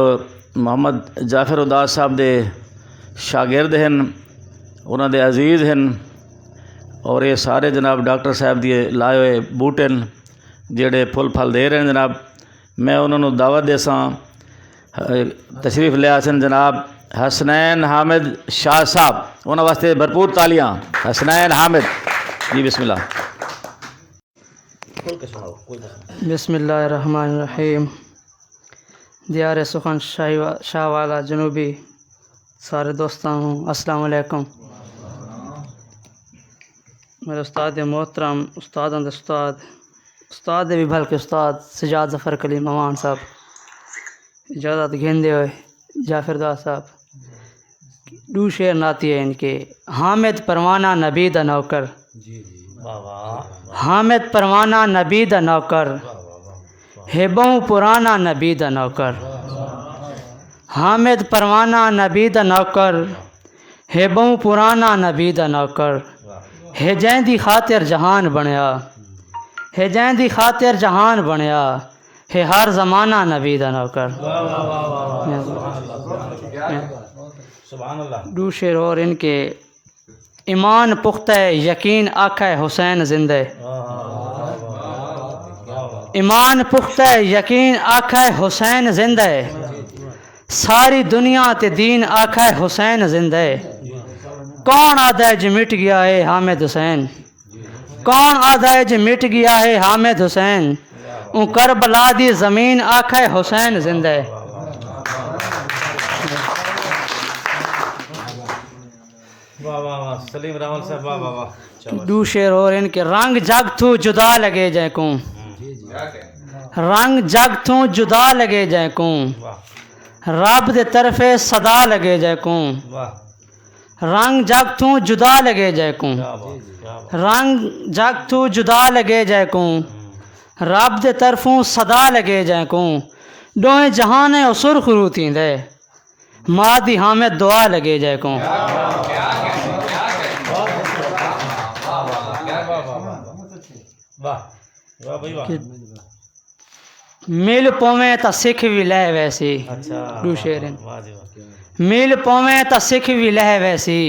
मोहम्मद जाफर उदास साहब दे शागिर्द हैं, उन्हों दे अजीज़ हैं और ये सारे जनाब डॉक्टर साहब दिए लाए हुए बूटे जेड़े फुल फल दे रहे हैं जनाब। मैं उन्होंने दावत देसा तशरीफ़ लिया सन जनाब हसनैन हामिद शाह साहब, उन्होंने वास्ते भरपूर तालियां। हसनैन हामिद जी बिस्मिल्लाह। बिस्मिल्लाहिर्रहमानिर्रहीम। दियार सुखन शाह वाला जनूबी सारे दोस्तों अस्सलाम वालेकुम। मेरे उस्ताद मोहतरम उस्ताद उस्ताद भी भलके उस्ताद सजाद ज़फ़र कलीम अमान साहब इजाज़त घेंदे हुए जाफर दास साहब दू शेर नाती है इनके। हामिद परवाना नबी दा नौकर, हामिद परवाना नबी दा नौकर, हेबों पुराना नबी दा नौकर। हामिद परवाना नबी दा नौकर, हेबों पुराना नबी दा नौकर। हे जैंदी खातिर जहान बनया, हे जैंदी खातिर जहान बनया, हे हर ज़माना नबी दा नौकर। दू शेर और इनके। ईमान पुख्ता यकीन आखा हुसैन जिंदे, ईमान पुख्ता यकीन आखा हुसैन जिंदे। सारी दुनिया ते दीन आखा हुसैन जिंदे। कौन आदा है जो मिट गया है हामिद हुसैन, कौन आदा है जो मिट गया है हामिद हुसैन। ऊ करबला दी ज़मीन आखा हुसैन जिंदे। सलीम रावल साहब वाह वाह वाह। दू शेर और इनके। रंग जग थू जुदा लगे जाए को, रंग जग थू जुदा लगे जाए को। रब दे तरफे सदा लगे जाए को, रंग जग थू जुदा लगे जाए को, रंग जग थू जुदा लगे जाए को। रब दे तरफों सदा लगे जाए को। डोए जहान सुर्ख रू थींदे, माँ दी हामिद दुआ लगे जाए को। मिल पवें तो सिख भी लह वैसी। दू शेर मिल पवें तो सिख भी लह वैसी।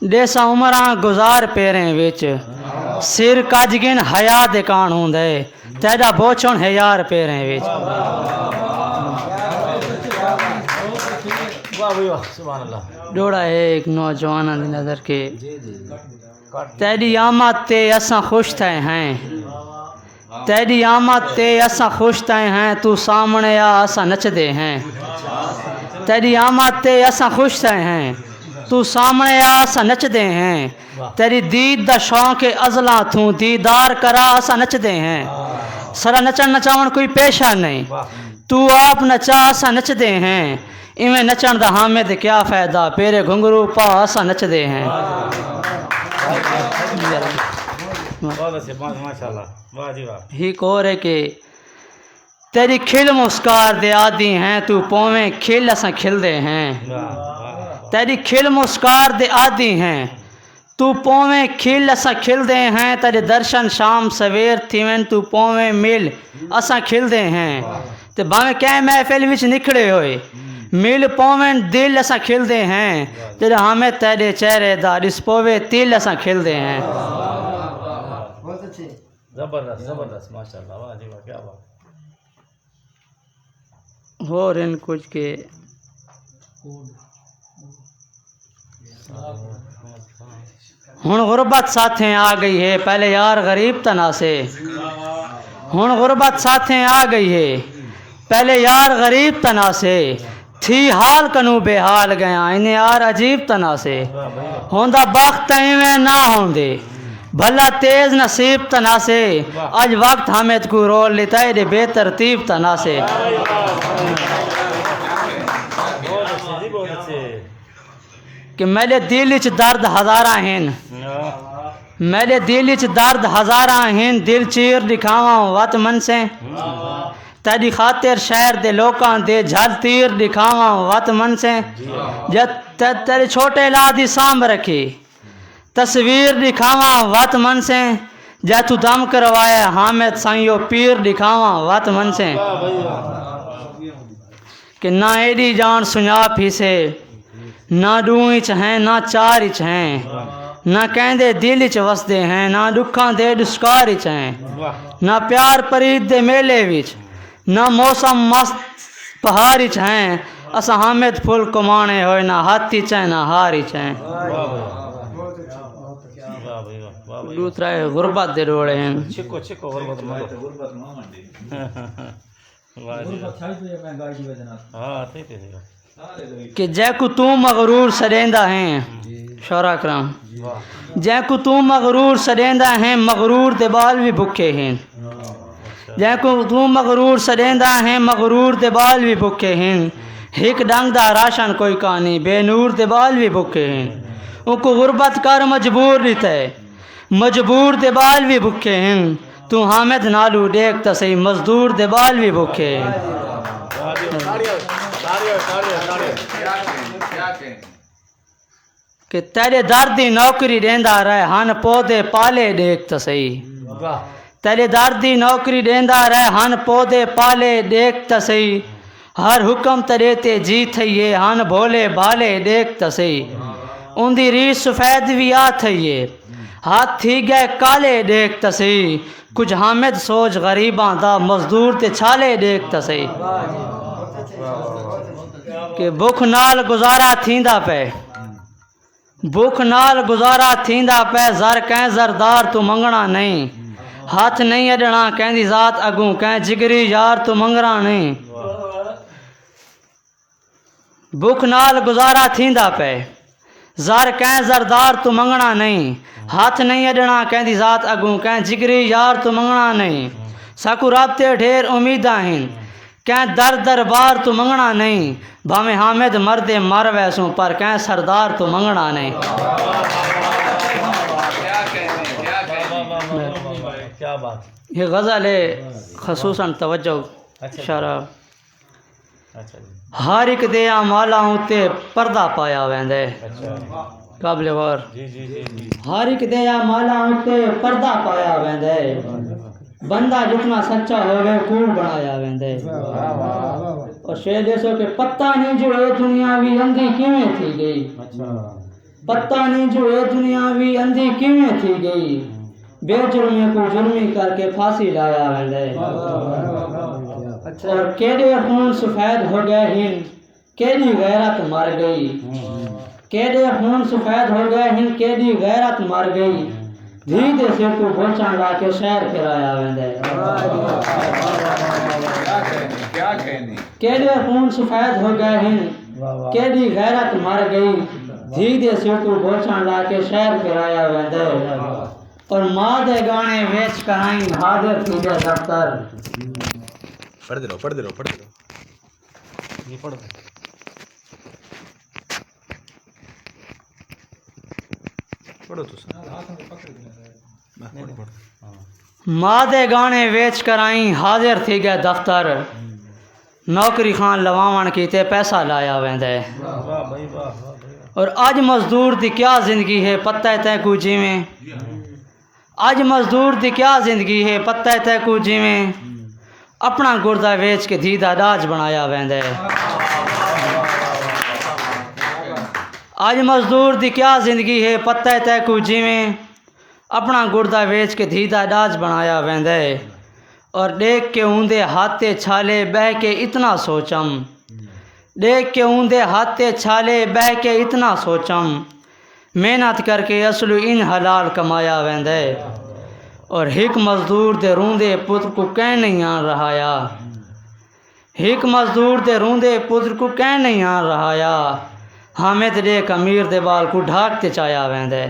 देसा उमरा गुजार पेरें विच, सिर कजगिन हया दे कान होंदे। तेरा बोचन है यार पेरें विच। डोड़ा एक नौजवान दी नज़र के। तेरी आमद ते असां खुश थे हैं, तेरी आमद ते असां खुश थे हैं। तू सामने आ असां नचदे हैं। तेरी आमद ते असां खुश थे हैं, तू सामने आ असां नचदे हैं। तेरी दीद दा शौक अज़ला तू दीदार करा असां नचदे हैं। सरा नचन नचावन कोई पेशा नहीं, तू आप नचा असां नचदे हैं। इवें नचन दा हामिद क्या फ़ायदा, पेरे घुंघरू पा असां नचदे हैं। ही कोरे के तेरी खिल मुस्कार दे आदि हैं। तू पोवें खिल असां खिलदे हैं। तेरी खिल मुस्कार दे आदि हैं। तू पोवें खिल असां खिलदे हैं। तेरे दर्शन शाम सवेर थीवें। तू पोवें मिल असां खिलदे हैं। ते भावें कै महफिल विच निखड़े होए, मिल पोवन दिल असां खिलदे हैं जॾहिं हामिद तेरे चेहरे दा ॾिस पोवे तिल असां खिलदे हैं। ज़बरदस्त ज़बरदस्त माशाल्लाह, वाह जी वाह, क्या बात। और इन कुछ के हुण गुरबत साथें आ गई है, पहले यार गरीब तना से। हुण गुरबत साथें आ गई है, पहले यार गरीब तना से। थी हाल कनू बेहाल गया इन्हें यार अजीब तना से। होंदा बख्त इवें ना होंदे भला तेज नसीब तना से। अज वक्त हामिद को रोल लेता है बेतरतीब तना से। कि मेरे दिल च दर्द हज़ारा हैं, मेरे दिल च दर्द हज़ारा हैं, दिल चीर दिखावा वत मन से। तेरी खातिर शहर दे लोकां दे झल तीर दिखावा वत मन से। जब तेरे छोटे लादी सांभ रखी तस्वीर दिखावा वत मन से। जै तू दम करवाया हामिद साइयो पीर दिखावा वत मन से। कि ना एडी जान सुझाप ही से, ना दू इंच हैं ना 4 इंच हैं, ना कहंदे दिल च वसदे हैं, ना दुखां दे दुष्कार च हैं, ना प्यार परीत दे मेले विच, ना मौसम मस्त पहाड़ च हैं। असा हामिद फुल कमाने होए ना हाथी च ना हारी च हैं। दूसरा है गुरबत दे रोड़े हैं। छिको छिको गुरबत हाँ ठीक है। कि जैकू तू मगरूर सडेंदा हैं शौरा कराम, जैकू तू मगरूर सडेंदा हैं, मगरूर दे बाल भी भुखे हैं। जैकू तू मगरूर सडेंदा हैं, मगरूर दे बाल भी भुखे हैं। हिक डंग दा राशन कोई कानी, बेनूर दे बाल भी भुखे हैं। उनको गुरबत कर मजबूर रीते, मजबूर दे बाल भी भुखे हैं। तू हामिद नालू देख तो सही, मजदूर दे बाल भी भुखे हैं। कि तेरे दर्द दी नौकरी देंदा रहे हन पौधे पाले देख तो सही। तेरे दर्द दी नौकरी देंदा रहे हन पौधे पाले देख तो सही। हर हुक्म तेरे ते जी थईए हन भोले भाले देख तो सही। उंदी रीस सफेद भी आ थईए हाथ थी गए काले देख तो सही। कुछ हामिद सोच गरीबां दा मजदूर ते छाले देख तो सही। कि भुख नाल गुजारा थींदा पे, भुख नाल गुजारा थींदा पे, जर कैं जरदार तू मंगना नहीं। हाथ नहीं अडना कहंदी जात अगू, कैं जिगरी यार तू मंगना नहीं। भुख नाल गुजारा थींदा पे, ज़र कैं जरदार तू मंगना नहीं। हाथ नहीं अडना कहंदी जात अगू, कैं जिगरी यार तू मंगना नहीं। साकू राबते ढेर उम्मीदा हैं, कैं दर दरबार तू मंगना नहीं। भावे हामिद मर्दे मर वैसूं पर कैं सरदार तू मंगना नहीं। क्या बात। ये गज़ल है खसूसन तवज्जो इशारा। हर एक दे अमाला उत्ते पर्दा पाया वेंदे काबिल गौर। हर एक दे अमाला उत्ते पर्दा पाया वेंदे। बंदा जितना सच्चा होवे खूब बनाया वेंदे। और शेर देसो के पत्ता नहीं जो ये दुनिया भी अंधी किवें थी गई। पत्ता नहीं जो ये दुनिया भी अंधी किवें थी गई। बेजुर्मी को जुर्मी करके फांसी लाया वेंदे। और केड़े खून सफेद हो गए हिन, केड़ी गैरत मर गई। केड़े खून सफेद हो गए हिन, केड़ी गैरत मर गई। धी दे सिर को बोचा ला के शहर फिराया वेंदे। केड़े खून सफेद हो गए हिन, केड़ी गैरत मर गई। धी दे सिर को बोचा ला के शहर फिराया वेंदे। और माँ दे गाने वेच कराई हाजिर थी दे दफ्तर। पढ़ते रहो पढ़ते रहो पढ़ते रहो। ये पढ़ पढ़ो तो माँ दे गाने वेच कराई हाजिर थी गए दफ्तर। नौकरी खान लवावन की ते पैसा लाया वेंदे। और अज मजदूर दी क्या जिंदगी है पता है तै को जीवें। अज मजदूर दी क्या जिंदगी है पता है तै को जीवें। अपना गुर्दा वेच के धी दा दाज बनाया वेंदे। आज मजदूर दी क्या जिंदगी है पता है तै को जिमें अपना गुर्दा वेच के धीदा डाज बनाया वेंदा है और देख के ऊंदे हाथे छाले बह के इतना सोचम देख के ऊंदे हाथे छाले बह के इतना सोचम मेहनत करके असलू इन हलाल कमाया वेंदा है और हिक मजदूर दे रूंदे पुत्र को कह नहीं आन रहाया हिक मजदूर दे रूंदे पुत्र को कह नहीं आन रहाया हामिद देख अमीर दे बाल को ढाकते चाया वेंदा है।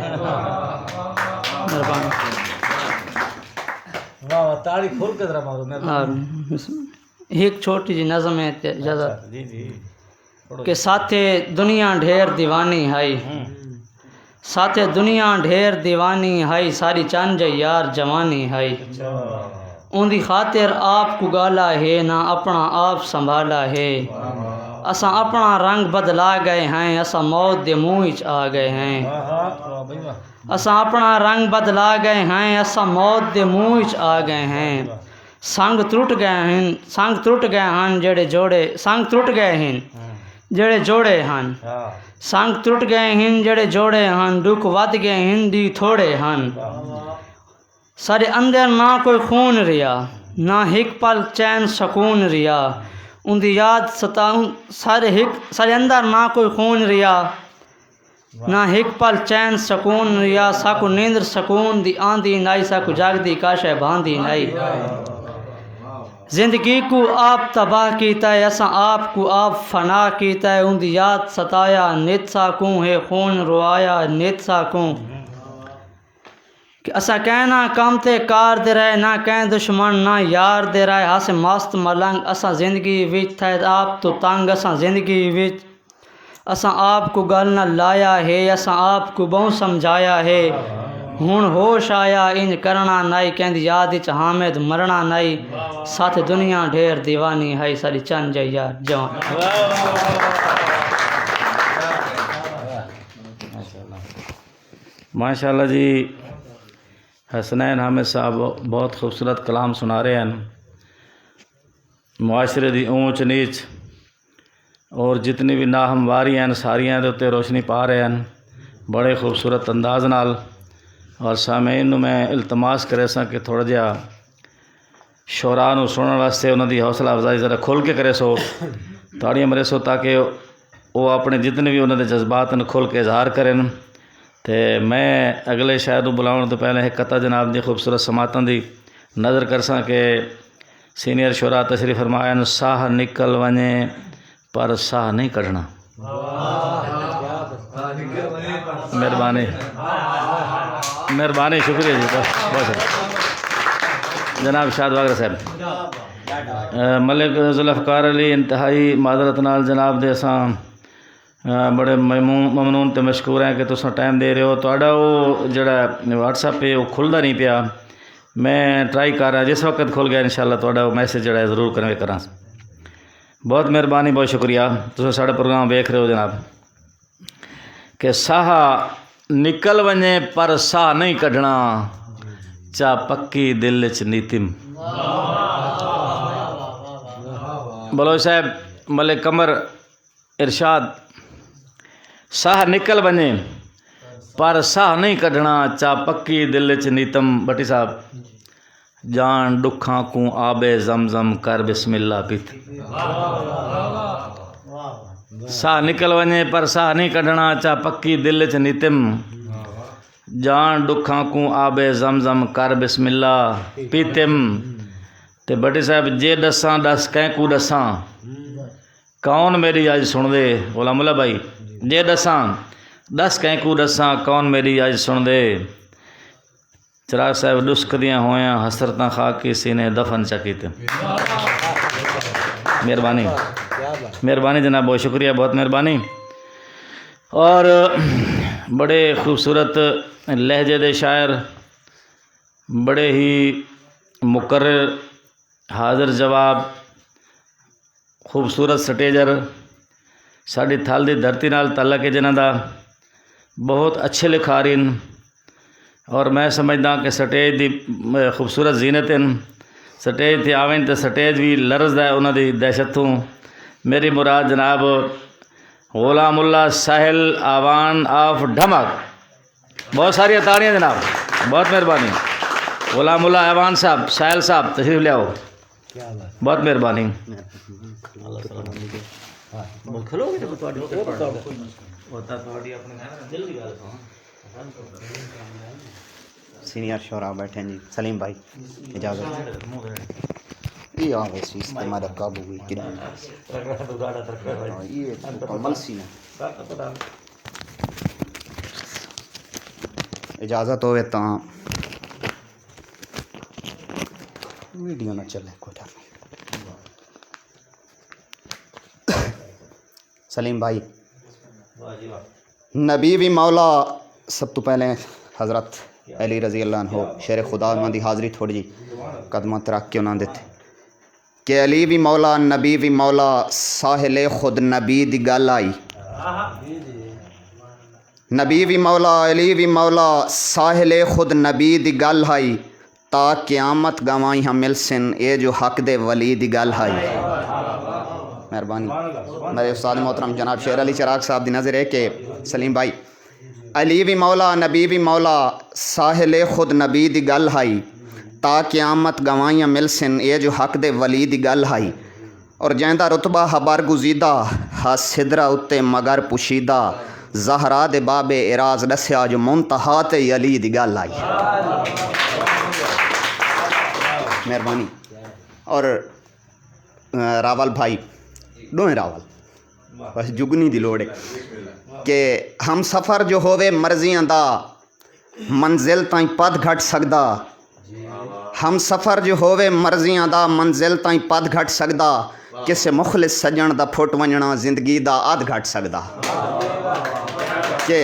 एक छोटी जी नज़म है इजाज़त के साथे दुनिया ढेर दीवानी है साथे दुनिया ढेर दीवानी है सारी चंज यार जवानी है उनकी खातिर आप को गाला है ना अपना आप संभाला है असा अपना रंग बदला गए हैं असा मौत दे मुँह च आ गए हैं असा अपना रंग बदला गए हैं असा मौत दे मुँह च आ गए हैं संग त्रुट गए हैं जेड़े जोड़े संग त्रुट गए हैं जेड़े जोड़े हैं संग त्रुट गए हैं जेड़े जोड़े हैं दुख वध गए हैं दी थोड़े हैं सारे अंदर ना कोई खून रिया ना हिक पल चैन सकून रिया उनकी याद सताऊं सारे अंदर ना कोई खून रिया ना हिक पल चैन सकून रिया साकू नींद सकून दी आंधी नाई साकू जागदी काशे बांधी नाई जिंदगी को आप तबाह कीता है असा आप को आप फना कीता है उनकी याद सताया नित साकू है खून रोआया नित साकू कि असा कहना कम ते कार दे रहे ना कह दुश्मन ना यार दे रहे हासे मस्त मलंग असा जिंदगी विच थे आप तो तंग असा जिंदगी विच असा आप को गल न लाया है असा आप को बहु समझाया है हुण होश आया इंज करना नाई कहंदी याद इच हामिद मरना नाई साथ दुनिया ढेर दीवानी है सारी चंज यार जवान। माशाल्लाह जी हसनैन हामिद साहब बहुत खूबसूरत कलाम सुना रहे हैं मुआशरे दी ऊंच नीच और जितनी भी नाहमवारी हैं सारियां दे उत्ते रोशनी पा रहे हैं बड़े खूबसूरत अंदाज नाल और सामीन नूं मैं इल्तमास करे सा कि थोड़ा जिहा शोरा नूं सुनने वास्ते उन्हां दी हौसला अफजाई ज़रा खुल के करे सो ताड़ियां मरे सो ताकि वो अपने जितने भी उन्हां दे जज्बात न खुल के इजहार करें। तो मैं अगले शायर को बुलाने तो पहले एक कता जनाब दी खूबसूरत समातों की नज़र कर सा कि सीनियर शुरा तशरीफ़ फरमाया साह निकल वने पर साह नहीं कढ़ना। मेहरबानी मेहरबानी शुक्रिया जी बहुत जनाब शाद वागरा साहब मलिक जुल्फ़कार अली इंतहाई माजरत नाल जनाब दे असां बड़े ममनून तो मशकूर हैं कि तुम टाइम दे रहे हो तो वो जड़ा व्हाट्सएप पे वो खुलता नहीं पिया मैं ट्राई कर रहा जिस वक्त खुल गया इंशाल्लाह तो मैसेज जड़ा ज़रूर कन्वे करा बहुत मेहरबानी बहुत शुक्रिया तुम साढ़े प्रोग्राम वेख रहे हो जनाब कि साह निकल वने पर साह नहीं कढ़ना चा पक्की दिल च नीतिम। बलोच साहब मलिक कमर इरशाद साह निकल वने पर साह नहीं कढ़ना चा पक्की दिल च नीतम। भट्टी साहब जान दुखा को आबे जमजम कर बिस्मिल्लाह पित। साह निकल वने पर साह नहीं कढ़ना चा पक्की दिल च नीतम। जान दुखा को आबे जमजम कर बिस्मिल्लाह पीतिम। ते भट्टी साहब जे दसा दस कै को दसा कौन मेरी अज सुन दे। बोला मुला भाई जे दसा दस कै को दसा कौन मेरी अज सुन दे। चिराग साहब दुस्कदियाँ होया हसरत खा के सीने दफन चकीते। मेहरबानी मेहरबानी जनाब बहुत शुक्रिया बहुत मेहरबानी। और बड़े खूबसूरत लहजे दे शायर बड़े ही मुकर्रर हाजिर जवाब खूबसूरत स्टेजर साड़ी थल दी धरती नाल तलक है जिन्हां दा बहुत अच्छे लिखारीन और मैं समझदा कि स्टेज दी खूबसूरत जीनत स्टेज ते आवें तो स्टेज भी लरजदा है उन्हां दी दहशत तो। मेरी मुराद जनाब गुलामुल्लाह साहिल आवान ऑफ ढमक। बहुत सारी ताड़ियाँ जनाब, बहुत मेहरबानी। गुलामुल्लाह आवान साहब, साहिल साहब तशरीफ ले आओ, बहुत मेहरबानी। सीनियर शोरा बैठे हैं जी। सलीम भाई इजाज़त ये आ गए सी हमारा काबू हुई कि ये कमल सी ने इजाज़त होवे तो वीडियो ना चले, कोई डर नहीं। सलीम भाई नबी भी मौला, सब तो पहले हज़रत अली रज़ी अल्लाह अन्हो शेर खुदा उन्होंने दी हाज़री थोड़ी जी कदम तरक के उन्होंने देते कि अली भी मौला नबी भी मौला, साहिल खुद नबी दी गल आई। नबी भी मौला अली भी मौला, साहिल खुद नबी दी गल आई। ता क़यामत गवाई हम मिलसन ए जो हक दे वली दी गल आई। मेहरबानी मेरे उस्ताद मोहतरम जनाब शेर अली चिराग साहब दी नज़र है कि सलीम भाई अली भी मौला नबी भी मौला, साहिल खुद नबी दी गल आई। ता क़यामत गवाइयाँ मिलसन ए जो हक दे वली दी गल आई। और जैंदा रुतबा हबार गुजीदा, हा सिदरा उत्ते मगर पुशीदा, ज़हरा दे बाबे इराज दस्या जो मुंतहा ते अली दी गल आई। मेहरबानी। और रावल भाई दोहें रावल बस जुगनी दी लोड़ है कि हम सफ़र जो होवे मर्जियां दा, मंजिल ताईं पद घट सकदा। हम सफ़र जो होवे मर्जियां दा, मंजिल ताईं पद घट सकदा। किसे मुखलिस सजण दा फुट वंजना, जिंदगी दा अध घट सकदा। कि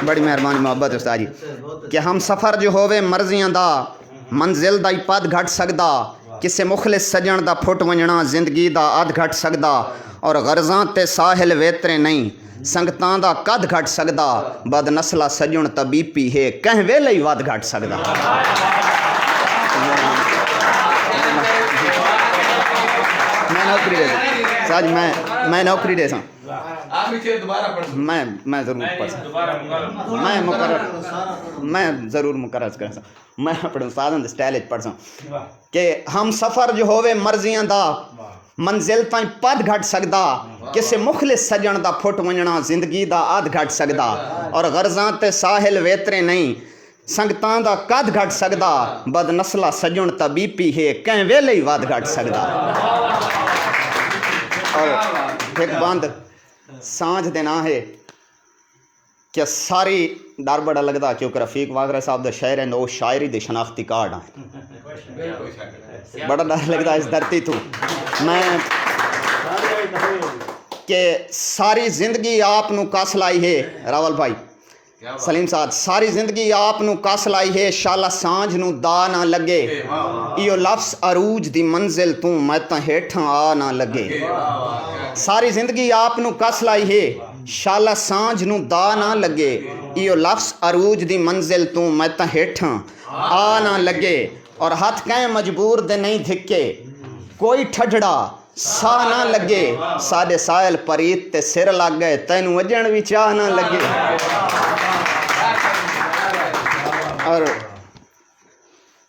बड़ी मेहरबानी मोहब्बत उस्ताद जी कि हम सफ़र जो होवे मर्जियां दा, मंजिल दा ही पद घट सकदा। किसे मुखलिस सजण दा फुट वंजना, जिंदगी दा अध घट सकदा। और गर्ज़ां ते साहिल वेतरे नहीं, संगतां दा कद घट सकदा। बद नस्ला सजण तबीपी है, कह वेले ही वध घट सकदा। मैं नौकरी दे साज मैं नौकरी दे सा मैं ज़रूर पढ़ मैं ज़रूर मुकर्रर कर सा। मैं अपने उस्तादन दे स्टाइल च पढ़ सा कि हम सफ़र जो होवे मर्जियां दा, मंजिल ताईं पद घट सकदा। किसे मुखलिस सजण दा फुट वंजना, जिंदगी दा अध घट सकदा। और गर्ज़ां ते साहिल वेतरे नहीं, संगतां दा कद घट सकदा। बद नस्ला सजण तबीपी है, कह वेले ही वध घट सकदा। और एक बंद सांझ देना है कि सारी डर बड़ा लगता क्योंकि रफीक वागरा साहब दा शायर है, नो शायरी दे शनाख्ती कार्ड है। बड़ा डर लगता इस धरती तो मैं कि सारी जिंदगी आप नू कस लाई है। रावल भाई सलीम साहब सारी जिंदगी आप नू कस लाई है, शाला सांझ नू दा ना लगे। इो लफ्ज़ अरूज दी मंजिल तू मैं तां हेठां आ ना लगे। सारी जिंदगी आप नू कस लाई है, शाला सांझ नू दा ना लगे। इो लफ्ज़ अरूज दी मंजिल तू मैं तां हेठां आ ना लगे। और हथ कैं मजबूर दे नहीं धिक्के, कोई ठठड़ा सा ना लगे। साडे सायल परीत ते सिर लग गए, तैनू वजन भी चाह ना लगे। और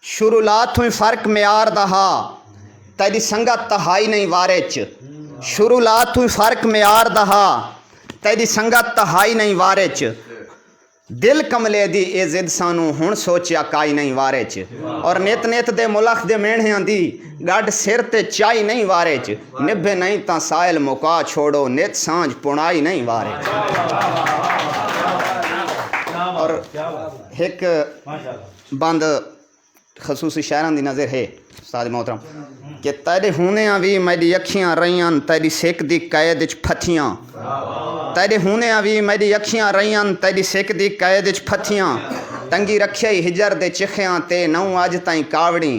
शुरुआत हुई फर्क म्यार दहा, तेरी संगत तहाई नहीं वारे च। शुरुआत हुई फर्क म्यार दहा, तेरी संगत तहाई नहीं वारे च। दिल कमले दी ए जिद सानू हुण सोचिया काई नहीं वारे च। और नित नित दे मुलख दे मेढ़ियां दी गड सिर ते चाई नहीं वारे च। निभे नहीं तां सायल मुका छोड़ो, नित सांझ पुणाई नहीं वारे च। और एक बंद खसूसी शायरां दी नज़र है उस्ताद मोहतरम कि तेरे हुनियां भी मेरी अखियां रहियां, तेरी सिक दी कैद च फथियां। तेरे हुनियां भी मेरी अखियां रहियां, तेरी सिक दी कैद च फथियां। टंगी रखिया हिजर दे चिखियां ते नौ अज ताईं कावड़ी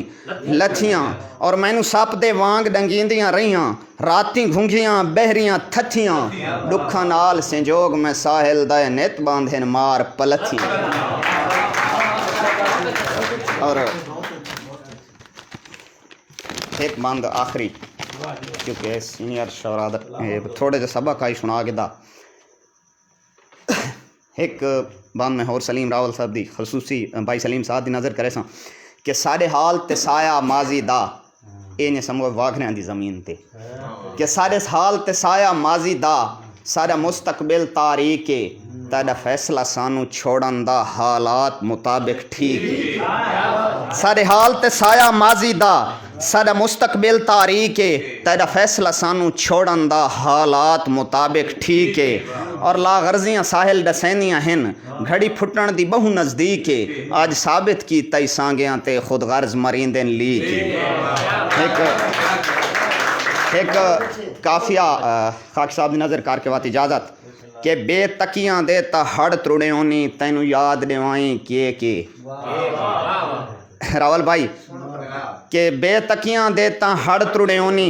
लथियां। और मैनू सप दे वांग डंगींदियां रहियां, रातीं घुंघियां बहरियां थथियां। दुखां नाल संजोग मैं साहिल दे नित बांधन मार पलथियां। और एक बंद आखिरी क्योंकि सीनियर शौरा थोड़े जे सबक आई सुना के दा एक बात मैं होर सलीम रावल साहब दी खसूसी भाई सलीम साहब दी नज़र करे सां कि सारे हाल ते साया माजी दा ये ने समझो वाघरियां दी ज़मीन ते कि सारे हाल ते साया माजी दा सारा मुस्तकबिल तारीख है तेरा फैसला सानू छोड़न दा हालात मुताबिक ठीक है। सारे हाल ते साया माजी दा सारा मुस्तकबिल तारीख है तेरा फैसला सानू छोड़न दा हालात मुताबिक ठीक है। और लागर्जियाँ साहिल डसैनियाँ हैं घड़ी फुटन दी बहु नज़दीक है आज साबित की तई सांगियाँ ते खुद गर्ज मरींदन लीक एक काफिया खाक साहब की नज़र करके बात इजाज़त के बेतकियां दे ता हड़ त्रुड़े होनी तैनू याद देवाई के रावल भाई के बेतकियां दे ता हड़ त्रुड़े होनी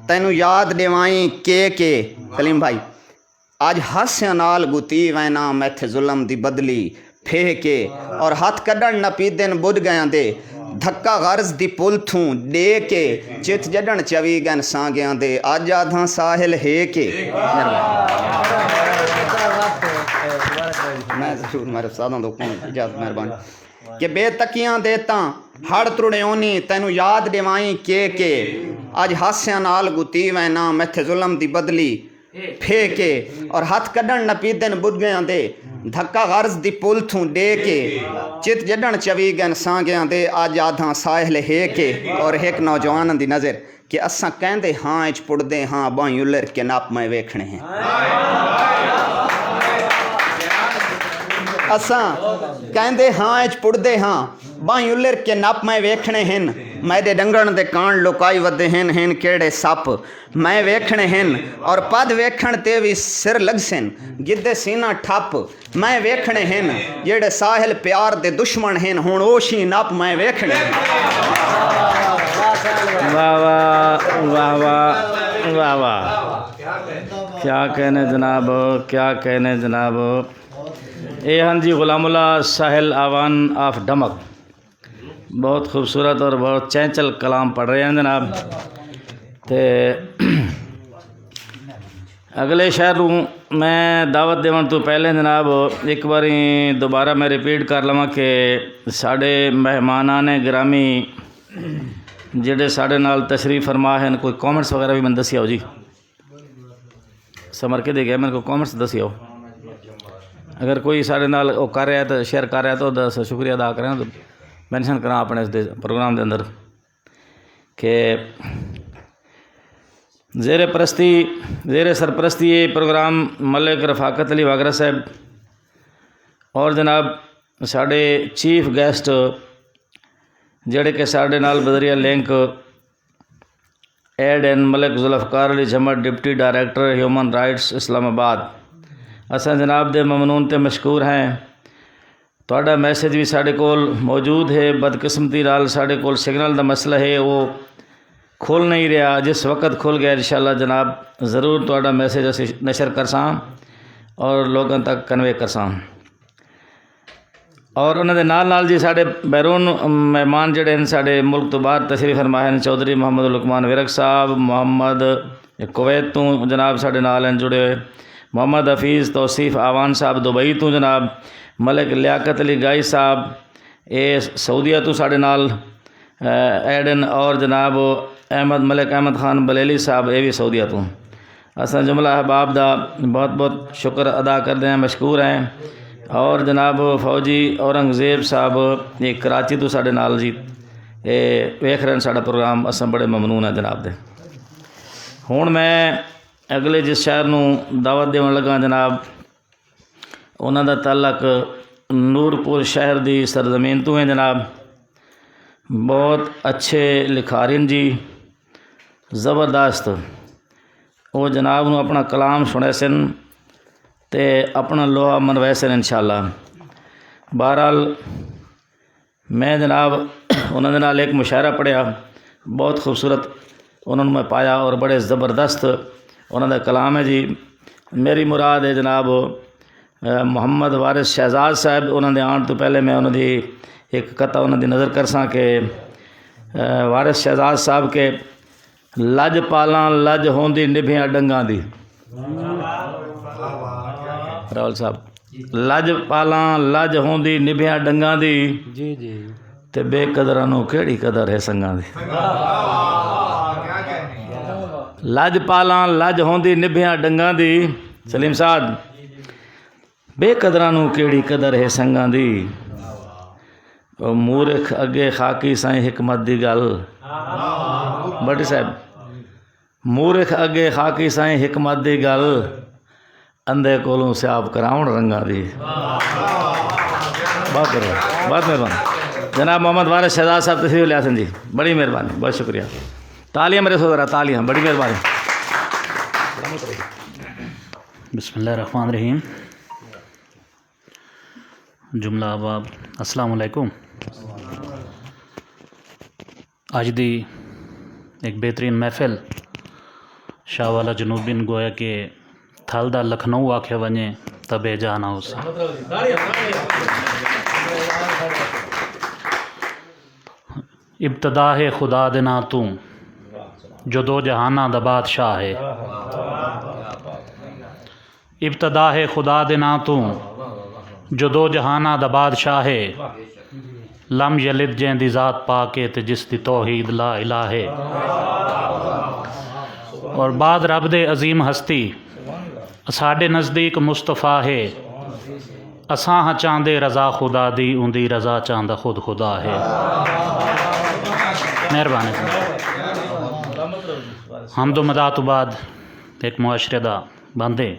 तैनू याद देवाई के सलीम भाई आज हास्या नाल गुती वैना मैथे जुल्म दी बदली फेके और हाथ कड्डण न पीदन बुझ गया दे धक्का गर्ज दी पुल थूं दे के चित जडण चवी गन सांगियां दे अज आधा साहिल है के मैं जरूर मेरे सादा दो इजाजत मेहरबानी कि बेतकियां दे तां हड़ त्रुड़े होनी तैनू याद देवाई के अज हास्या नाल गुती वैना मैथे जुल्म दी बदली फेके और हाथ कड्डण न पीदन बुझ गया दे धक्का गर्ज दी पुल थूं दे के चित जडण चवी गन सांगियां दे अज आधा साहिल है के। और एक नौजवान दी नज़र कि असां कहंदे हाँ इच पुड़दे हाँ बाई उलर के नाप मैं वेखने हैं असां कहंदे हाँ इच पुड़दे हाँ बाई उलर के नप मैं वेखने हैं मैदे डंगण दे कान लुकाई वदे हैं केड़े सप मैं वेखने हैं और पद वेखण ते भी सिर लगसन गिद्धे सीना ठप मैं वेखने हैं जेड़े साहिल प्यार दे दुश्मन हैं हुण ओशी नप मैं वेखने वाह वाह वाह वाह वाह वाह क्या कहने जनाब क्या कहने जनाब। ये हाँ जी गुलामुल्ला साहिल आवान ऑफ डमक बहुत खूबसूरत और बहुत चंचल कलाम पढ़ रहे हैं जनाब। तो अगले शहर मैं दावत देवन तो पहले जनाब एक बारी दोबारा मैं रिपीट कर लवां कि साढ़े मेहमानाने गिरामी जेडे साढ़े नाल तशरीफ फरमा हैं कोई कॉमेंट्स वगैरह भी मैं दसियाओ जी समर के दे गया मेरे को कॉमेंट्स दसियाओ अगर कोई साढ़े नाल वो कर रहा है तो शेयर कर रहा है तो दस शुक्रिया अदा करें तो मैंशन करा अपने इस प्रोग्राम के अंदर कि ज़ेर सरपरस्ती ये प्रोग्राम मलिक रफाकत अली वागरा साहब और जनाब साढ़े चीफ गेस्ट जेड़े के साढ़े नाल बजरिया linked and Malik Zulfiqar Ali जमर deputy director human rights Islamabad असा जनाब दे ममनून ते मशकूर हैं। तुहाडा मैसेज भी साढ़े कोल मौजूद है बदकिस्मती नाल साढ़े कोल सिग्नल का मसला है वो खुल नहीं रहा जिस वक्त खुल गया इंशाअल्लाह जनाब ज़रूर तुहाडा मैसेज असी नशर करसां और लोगों तक कन्वे करसां। और उन्होंने नाल जी साढ़े बैरून मेहमान जड़े हैं साढ़े मुल्क तो बाहर तशरीफ फरमा हैं चौधरी मोहम्मद लुकमान विरक साहब मोहम्मद कुवैत तो जनाब साढ़े नाल हैं जुड़े हुए मोहम्मद हफीज़ तौसीफ़ आवान साहब दुबई तो जनाब मलिक लियाकत अली गाई साहब ये सऊदीया तो साढ़े नाल एडन और जनाब अहमद मलिक अहमद खान बलेली साहब ये भी सऊदीया तो असा जुमला अहबाब दा बहुत बहुत शुक्र अदा करते हैं मशकूर हैं। और जनाब फौजी औरंगजेब साहब ये कराची तो साढ़े नाल जी ये वेख रहे हैं साढ़ा प्रोग्राम असा बड़े ममनून है जनाब दे। हुण मैं अगले जिस शहर नूं दावत देवन लगा जनाब उन्हां दा ताल्लुक नूरपुर शहर दी सरजमीन तो है जनाब। बहुत अच्छे लिखारिन जी ज़बरदस्त वो जनाब नूं अपना कलाम सुने सन ते अपना लोहा मनवाए सन इंशाअल्लाह। बहरहाल मैं जनाब उन्होंने नाल एक मुशायरा पढ़िया बहुत खूबसूरत उन्होंने मैं पाया और बड़े ज़बरदस्त उन्होंने कलाम है जी। मेरी मुराद है जनाब मोहम्मद वारिस शहजाद साहब उन्होंने आने तो पहले मैं उन्होंने एक कथा उन्होंने नज़र कर सा कि वारिस शहजाद साहब के लज पालां लज होंदी निभियां डंगां दी रावल साहब लज पालां लज होंदी निभिया डंगां दी जी जी ते बेकदरां नूं केड़ी कदर है संगां दी। लज पालां लज होंदी निभिया डंगां दी सलीम साहब बेकदरां नूं केड़ी कदर है संगां दी। ओ मूर्ख अगे खाकी साईं हिकमत दी गल भट्टी साहब मूर्ख अगे खाकी साईं हिकमत दी गल अंधे कोलों स्याब कराउण रंगा दी। बहुत मेहरबानी जनाब मोहम्मद वारिस शहजाद साहब तशरीफ ले आसन जी, बड़ी मेहरबानी, बहुत शुक्रिया। तालियां मेरे सोदरा तालियां, बड़ी मेहरबानी। बिस्मिल्लाहिर्रहमानिर्रहीम। जुमला अहबाब अस्सलाम वालेकुम। अज दी एक बेहतरीन महफिल शाहवाला जनूबिन गोया के थल दा लखनऊ आखे वञे त बेजाना हुसी। इब्तदा है खुदा दे ना तू जो दो जहाना दा बादशाह है। इब्तदा है खुदा दे ना तू जो दो जहाना दा बादशाह है। लम यलिद जैंदी ज़ात पाके ते जिस दी तौहीद ला इलाह है। और बाद रब दे अजीम हस्ती साढ़े नज़दीक मुस्तफ़ा है। असां हाँ चांदे रज़ा खुदा दी उंदी रज़ा चांदा खुद खुदा है। मेहरबानी हम दो मदा तो बाद एक मुआशरे दा बंदे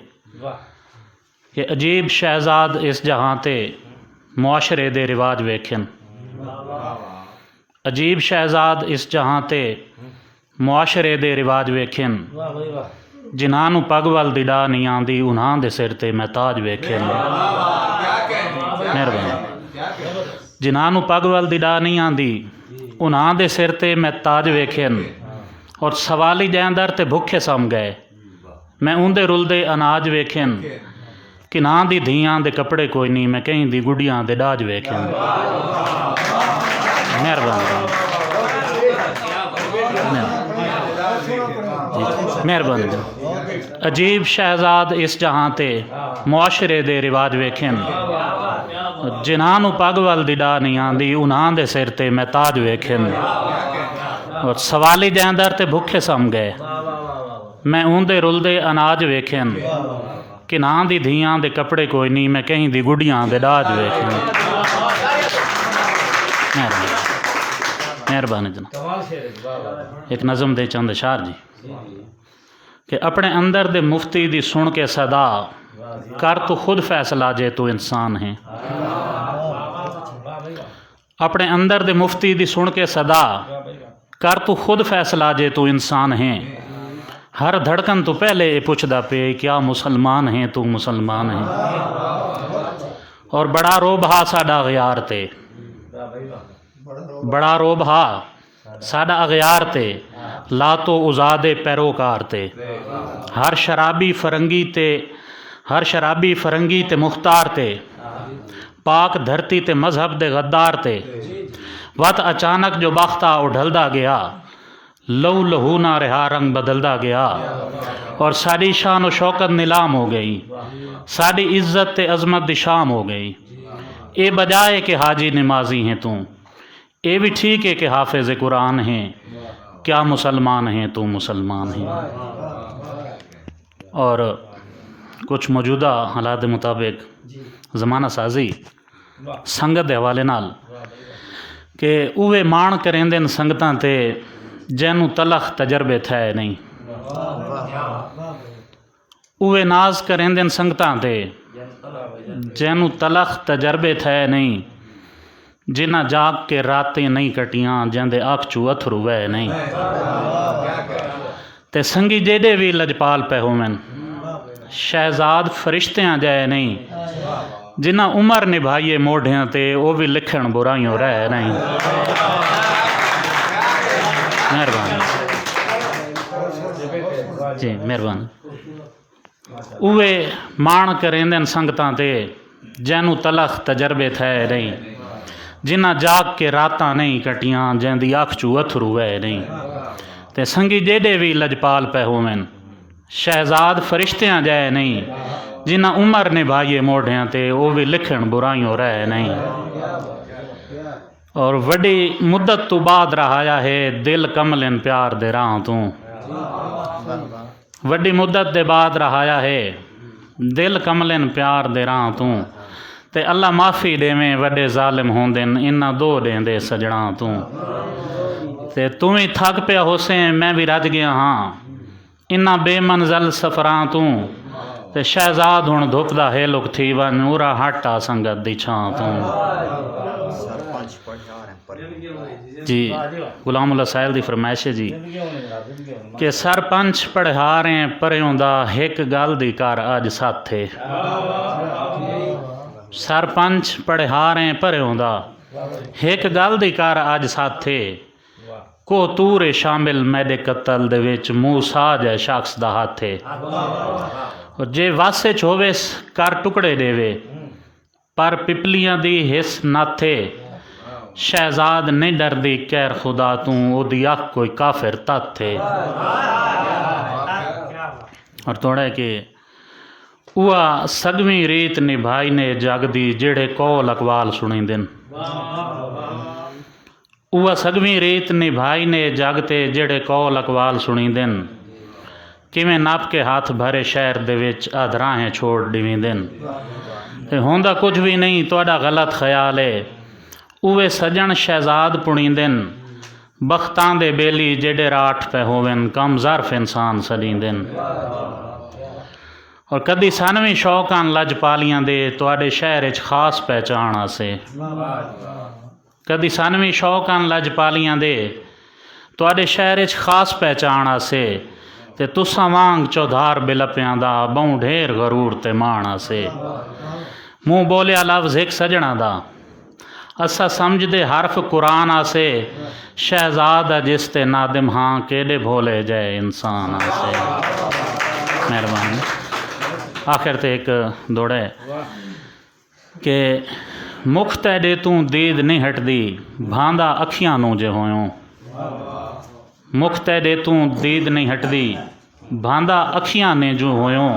कि अजीब शहजाद इस जहाँ ते मुआशरे दे रिवाज वेखन। अजीब शहजाद इस जहाँ ते मुआशरे दे रिवाज वेखन। जिन्हां नूं पग वल दी डाह नहीं आंदी उन्हां दे सिर ते मैं ताज वेखन। मेहरबानी जिन्हां नूं पग वल दी डाह नहीं आंदी उन्हां दे सिर ते मैं ताज वेखन। और सवाली जैंदर ते भुखे सम गए मैं उंदे रुलदे अनाज वेखन। कि नां दी धीआं दे कपड़े कोई नहीं मैं कहीं दी गुड़ियां दे डाज वेखन। मेहरबानी मेहरबानी। अजीब शहजाद इस जहाँ ते मुआशरे दे रिवाज वेखन। जिन्हां नूं पग वल दी डाह नहीं आंदी उन्हां दे सिर ते मैं ताज वेखन। और सवाली जैंदर ते भुखे सम गए मैं उंदे रुलदे अनाज वेखन। कि नां दी धीआं दे कपड़े कोई नहीं मैं कहीं दी गुड़ियां दे डाज वेखन। मेहरबानी जनाब। एक नज़म दे चंद अशार जी कि अपने अंदर दे मुफ्ती दी सुन के सदा कर तू खुद फैसला जे तू इंसान है। अपने अंदर दे मुफ्ती दी सुन के सदा कर तू खुद फैसला जे तू इंसान है। हर धड़कन तो पहले ये पुछदा पे क्या मुसलमान है तू मुसलमान है। और बड़ा रोब हा साडा अगयार ते बड़ा रोब हा साडा अगयार ते ला तो उजादे पैरोकार ते। हर शराबी फरंगी ते मुख्तार ते पाक धरती ते मजहब दे गद्दार ते। वत अचानक जो बख्ता उढलदा गया लहू लहू ना रहा रंग बदलदा गया। और साड़ी शान व शौकत नीलाम हो गई साड़ी इज्जत ते अजमत दी शाम हो गई। ए बजाए कि हाजी नमाजी हैं तू ये भी ठीक है कि हाफिज कुरान है। क्या मुसलमान हैं तू मुसलमान है। और कुछ मौजूदा हालात के मुताबिक ज़माना साजी संगत के हवाले नाल कि उवे मान करेंदे संगतां ते जैनू तलख तजर्बे थे नहीं। उवे नाज करेंदे संगतां ते जैनू तलख तजर्बे थे नहीं। जिन्हां जाग के रातें नहीं कटियां जैंदे अख चू अथरू वह नहीं। ते संगी जेडे भी लजपाल पे होवन शहजाद फरिश्तियां जाए नहीं। जिन्हां उमर निभाइए मोढ़ियां ते वो भी लिखण बुराइयों रह नहीं। मेहरबानी जी मेहरबानी। उवे माण करेंदन संगतां ते जैनू तलख तजर्बे थे नहीं। जिन्हां जाग के रातां नहीं कटियां जैंदी अख चू अथरू वह नहीं। ते संगी जेडे भी लजपाल पे होवन शहजाद फरिश्तियां जाए नहीं। जिन्ना उम्र निभाइए मोढ़ियां ते वो भी लिखण बुराइयों रहे नहीं। और वड्डी मुद्दत तो बाद रहाया है दिल कमलन प्यार दे राह तू। वड्डी मुद्दत दे बाद रहाया है दिल कमलन प्यार दे राह तू। ते अल्लाह माफ़ी देवें वड्डे ज़ालिम होंदन इन्ना दो देंदे सजणा तू। ते तू ही थक पिया होसे मैं भी रज गया हाँ इन्ना बेमंजल सफरां तू। ते शहजाद हुण धुपदा है लुक थी वन उरा हटा संगत दी छां तू। जी गुलाम उल्ला साहिल दी फरमाइश है जी कि सरपंच पढ़ारे परेयों दा हिक गल दी कर अज साथे। सरपंच पढ़ारे परेयों दा हिक गल दी कर अज साथे। को तूरे शामिल मैडे कतल दे विच मूसा जै शख्स दा हाथ है। और जे वासे च होवे कर टुकड़े देवे पर पिपलियां दी हिस नाथे। शहजाद नहीं डरदी कैर खुदा तू ओदी अख कोई काफिर तथ थे। और थोड़ा कि उआ सगवीं रीत निभाई ने जगदी जेड़े कौल अकवाल सुनी दिन। उआ सगवीं रीत निभाई ने जगते जेड़े कौल अकवाल सुनी दिन। किवें नप के हाथ भरे शहर दे विच अधराहें छोड़ डिवी दिन। ते होंदा कुछ भी नहीं तुहाडा गलत ख्याल है उवे सजन शहजाद पुणींदन। बख्तां दे बेली जेडे राठ पे होवन कम ज़र्फ इंसान सलींदन। और कदी सानवी शौकान लजपालियां दे तुहाडे शहर च खास पहचान आसे। कदी सानवी शौकान लजपालियां दे तुहाडे शहर च खास पहचान आसे। ते तुसां वांग चौधार बिलपियां दा बहु ढेर गरूर ते मान आसे। मूँह बोलिया लफ्ज़ एक सजना दा असा समझदे हरफ कुरान आसे। शहजाद जिस ते नादिम हाँ केडे भोले जाए इंसान आसे। मेहरबानी। आखिर ते एक दौड़े कि मुख तेडे तू दीद नहीं हटदी भांदा अखियां नू जे होयों। मुख तेडे तू दीद नहीं हटदी भांदा अखियां ने जो होयों।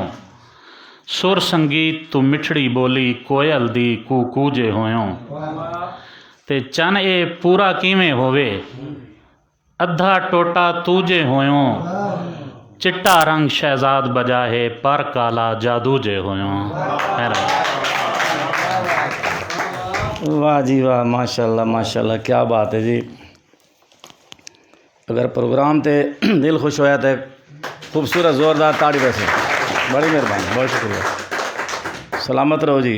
सुर संगीत तू मिठड़ी बोली कोयल दी कू कूजे होयों। ते चन ए पूरा किवें होवे अद्धा टोटा तूजे होयों। चिट्टा रंग शहजाद बजा है पर काला जादू जे होयों। वाह जी वाह माशाल्लाह माशाल्लाह क्या बात है जी। अगर प्रोग्राम ते दिल खुश होया तो खूबसूरत ज़ोरदार ताड़ी वैसे बड़ी मेहरबानी बहुत शुक्रिया। सलामत रहो जी।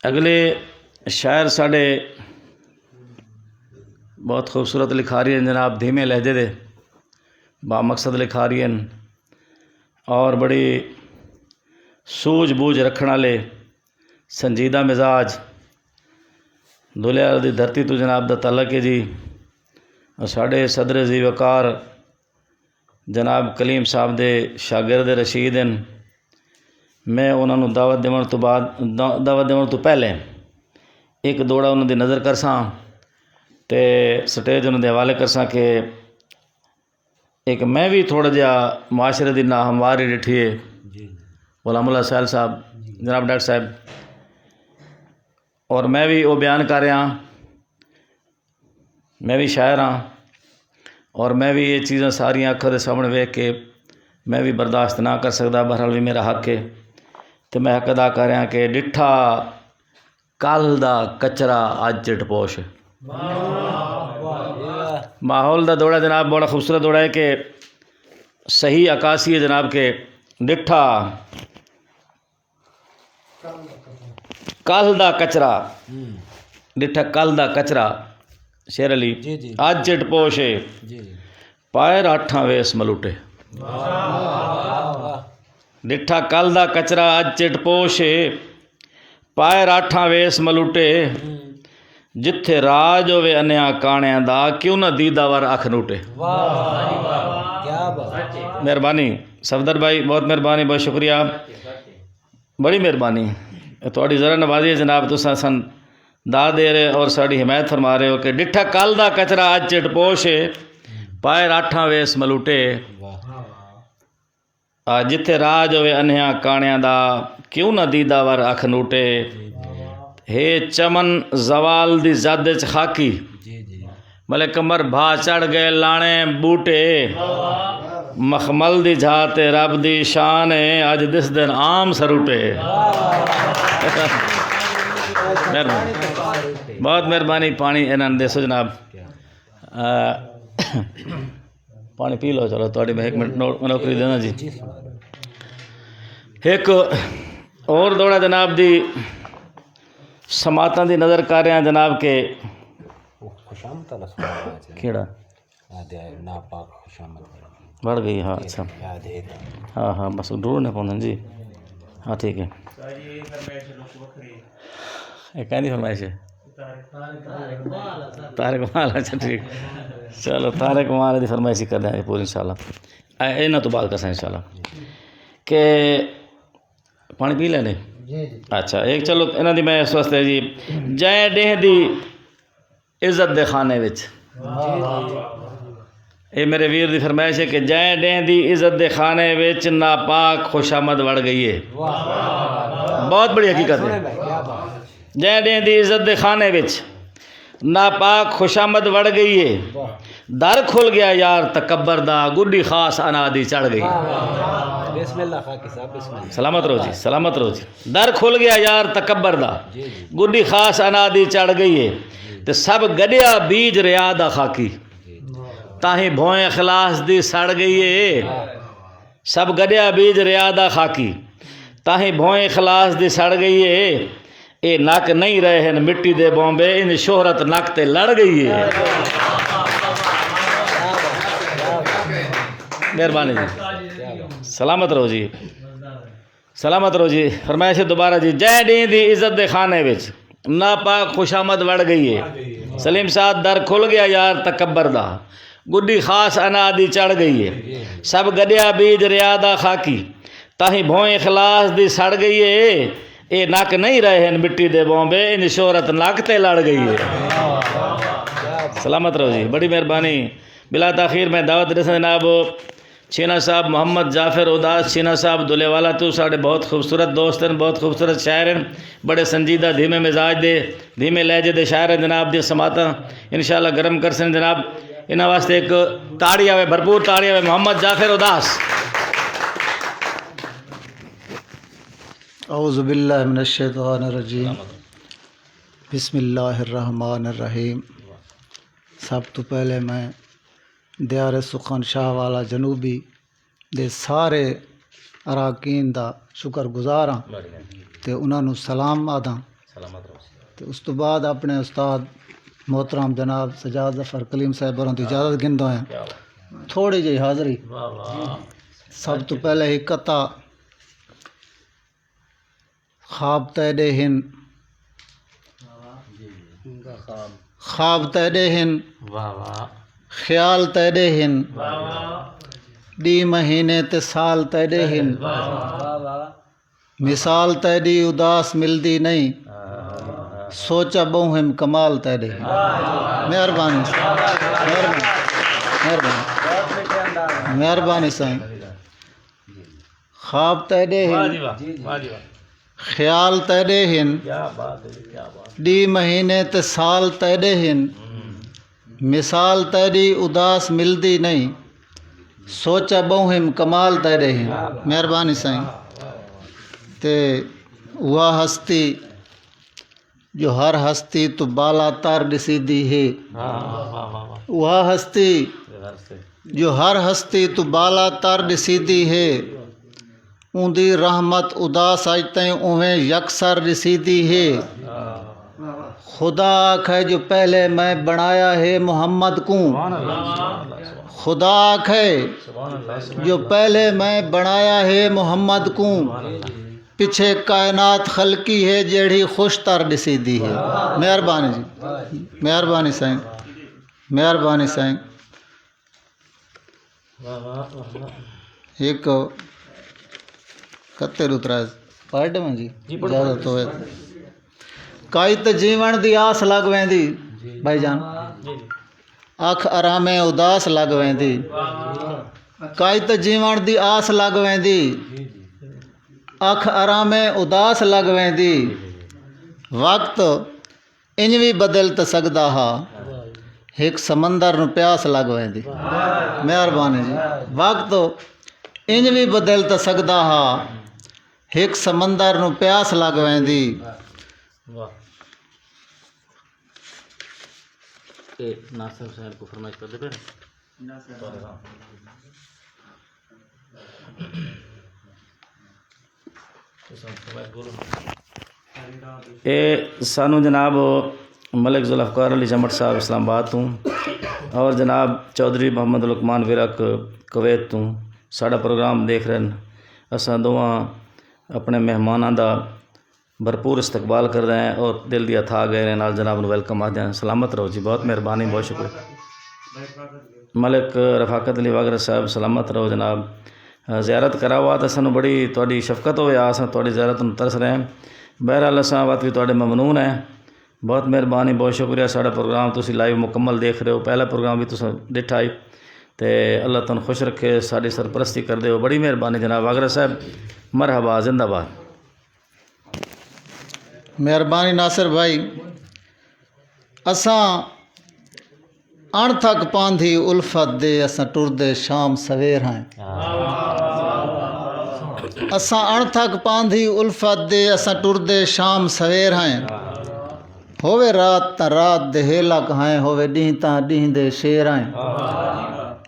अगले शायर साढ़े बहुत खूबसूरत लिखा रही हैं जनाब धीमे लहजे दे बामकसद लिखा रही हैं और बड़ी सूझ-बूझ रखने वाले संजीदा मिजाज दुलिया दी धरती तो जनाब दा तलक है जी। और साढ़े सदर जी वकार जनाब कलीम साहब दे शागिर्द रशीद हैं। मैं उन्होंने दावत देवन तो बाद दावत देवन तो पहले एक दौड़ा उन्होंने नज़र कर सां ते स्टेज उन्होंने हवाले कर सां कि एक मैं भी थोड़ा जिहा माशरे दी नाहमवारी डिठी है। गुलाम उल्ला साहिल साहब जनाब डॉक्टर साहब और मैं भी वो बयान कर रहा मैं भी शायर हाँ और मैं भी ये चीज़ां सारियां अखों दे सामने वेख के मैं भी बर्दाश्त ना कर सकता। बहरहाल भी मेरा हक है तो मैं हक अदा कर रहा कि डिठा कल दा कचरा अज चिटपोश। माहौल दा दौड़ा जनाब बड़ा खूबसूरत दौड़ा है कि सही अकासी है जनाब के डिठा कल दा कचरा डिठा कल दा कचरा शेर अली अज चिटपोश पाए राठा वेस मलूटे। डिठा कल दा कचरा अज चिटपोश पाए राठा वेस मलूटे। जिथे राज होवे अन्या काणिया दा क्यों ना दीदावर अख नूटे। मेहरबानी सफदर भाई बहुत मेहरबानी बहुत शुक्रिया बड़ी मेहरबानी थोड़ी ज़रा नवाजी है जनाब तुसां सन दा दे रहे और साड़ी हिमायत फरमा रहे हो कि डिठा कल दा कचरा अज चिटपोश पाए राठा वेस मलूटे। आ जिथे राज होवे अन्हिया काणियां दा क्यों न दीदावर अख नूटे हे चमन जवाल दी जद च खाकी मले कमर भा चढ़ गए लाने बूटे मखमल दी झाते रब दी शान है अज दिस दिन आम सरूटे। बहुत मेहरबानी पानी इन्होंने दसो जनाब पानी पी लो चलो थोड़ी मैं 1 मिनट नौकरी देना जी। एक और दौड़ा जनाब दी समातां दी नज़र कर रहे हैं जनाब के केड़ा बढ़ गई। हाँ अच्छा हाँ हाँ बस ढूंढने पौंदा जी। हाँ ठीक है कहनी फरमाइश है तारक कमाल। अच्छा ठीक चलो तारक कमाल की फरमाइश कर देंगे पूरी इंशाल्लाह। इन्हों तो बात करसा इंशाल्लाह के पानी पी लेने। अच्छा एक चलो इन्हों की मैं इस वास्ते जी जै डेह दी इज्जत दे खाने विच ये मेरे वीर की फरमाइश है कि जै डेह दी इज्जत दे खाने विच नापाक खुशामद वड़ गई है। बहुत बड़ी हकीकत है। जै डेह दी इज्जत दे खाने विच नापाक खुशामद वड़ गई है। दर खुल गया यार तकब्बर दा गुड्डी खास अनादी चढ़ गई। सलामत रहो जी सलामत रहो जी। दर खुल गया यार तकब्बर दा गुड्डी खास अनादी चढ़ गई है। ते सब गडिया बीज रिया दा खाकी ताही भोए खलास दी सड़ गई है। सब गडिया बीज रिया दा खाकी ताही भोए खलास दी सड़ गई है। ये नक नहीं रहे हैं मिट्टी दे बॉम्बे इन शोहरत नक ते लड़ गई है। मेहरबानी जी सलामत रहो जी सलामत रहो जी। फरमाइश दोबारा जी जै डी दी इज्जत दे खाने विच नापाक खुशामद वड़ गई है। सलीम साहब दर खुल गया यार तकब्बर दा गुड्डी खास अनादी चढ़ गई है। सब गडिया बीज रिया दा खाकी ताही भोए खलास दी सड़ गई है। ये नक नहीं रहे हैं मिट्टी दे बॉम्बे इन शोहरत नक ते लड़ गई है। सलामत रहो जी बड़ी मेहरबानी। बिला ताखीर में दावत दे जनाब छीना साहब मोहम्मद जाफर उदास छीना साहब दुलेवाला तो साढ़े बहुत खूबसूरत दोस्त हैं बहुत खूबसूरत शायर हैं बड़े संजीदा धीमे मिजाज दे धीमे लहजे दे शायर हैं जनाब दी समाता इंशाल्लाह गर्म कर सन जनाब। इन्होंने वास्ते एक ताड़ी आवे भरपूर ताड़ी आवे मोहम्मद जाफर उदास। औज़ु बिल्लाहि मिनश शैतानिर रजीम बिस्मिल्लाहिर्रहमानिर्रहीम। सब तो पहले मैं दियारे सुखन शाह वाला जनूबी दे सारे अराकीन दा शुक्रगुजार हाँ ते उन्होंने सलाम आदा ते उस तो बाद अपने उस्ताद मोहतरम जनाब सजाद जफर कलीम साहब होरां दी इजाज़त गिनदा है थोड़ी जी हाज़री। सब तो पहले ही कता ख्वाब तैडे हिन ख्वाब तैडे हिन ख्याल तैडे हिन डी महीने ते साल तैडे हिन मिसाल तैडी उदास मिलदी नहीं सोचा बहुम कमाल तैडे। मेहरबानी मेहरबानी मेहरबानी साईं। ख्वाब तैडे हिन ख्याल तैडे हिन डी महीने ते साल तैडे हिन मिसाल तैडी उदास मिलदी नहीं सोचा बहुम कमाल तैडे हिन। मेहरबानी साईं। ते वह हस्ती जो हर हस्ती तो बाला तार दिसीदी है वह हस्ती जो हर हस्ती तो बाला तार दिसीदी है ऊंदी रहमत उदास आज तय उवें यकसर दिसीदी है। खुदा आखे जो पहले मैं बनाया है मोहम्मद को खुदा आखे जो पहले मैं बनाया है मोहम्मद को पीछे कायनात खलकी है जेड़ी खुश तर दिसीदी है। मेहरबानी जी मेहरबानी साईं मेहरबानी साईं। एक कत्ते उतरा पार्ट में जी ज़्यादा तो है काई तो जीवन दी आस लग वेंदी भाईजान अख आरामे उदास लग वेंदी काई तो जीवण दी आस लग वेंदी, अख आरामे उदास लग वेंदी, वक्त इंज भी बदल तो सकदा हा, एक समंदर नूं प्यास लग वेंदी। मेहरबानी जी। वक्त इंज भी बदल तो सकदा हा, एक समंदर नूं प्यास लग वेंदी। नासिर साहब को फरमाइश कर दे ए सानू जनाब मलिक जुल्फ़कार अली जमट साहब इस्लामाबाद तू और जनाब चौधरी मोहम्मद लुकमान विरक कुवैत तू साड़ा प्रोग्राम देख रहे हैं। असां दोवां अपने मेहमानां दा भरपूर इस्तकबाल कर रहे हैं और दिल दिया था गए नाल जनाब नूं वेलकम आखदे हैं। सलामत रहो जी, बहुत मेहरबानी, बहुत शुक्रिया। मलिक रफाकत अली वागरा साहब सलामत रहो जनाब। ज़ियारत करावा तो सानू बड़ी तुहाडी शफकत होवे, असां तुहाडी ज़ियारत नूं तरस रहे हैं। बहरहाल असां वत भी तुहाडे ममनून है, बहुत मेहरबानी, बहुत शुक्रिया। साडा प्रोग्राम तुसीं लाइव मुकम्मल देख रहे हो, पहला प्रोग्राम भी तुसीं दिठा ही ते अल्लाह तुहानूं खुश रखे, साडी सरपरस्ती करदे हो, बड़ी मेहरबानी जनाब वागरा साहब। मरहबा, जिंदाबाद। मेहरबानी नासिर भाई। असां अणथक पांधी उल्फत दे असां टुरदे शाम सवेर हैं। असां अणथक पांधी उल्फत दे असां टुरदे शाम सवेर हैं। होवे रात ता रात दे हेलक हैं, होवे ॾींह ता ॾींह दे शेर हैं।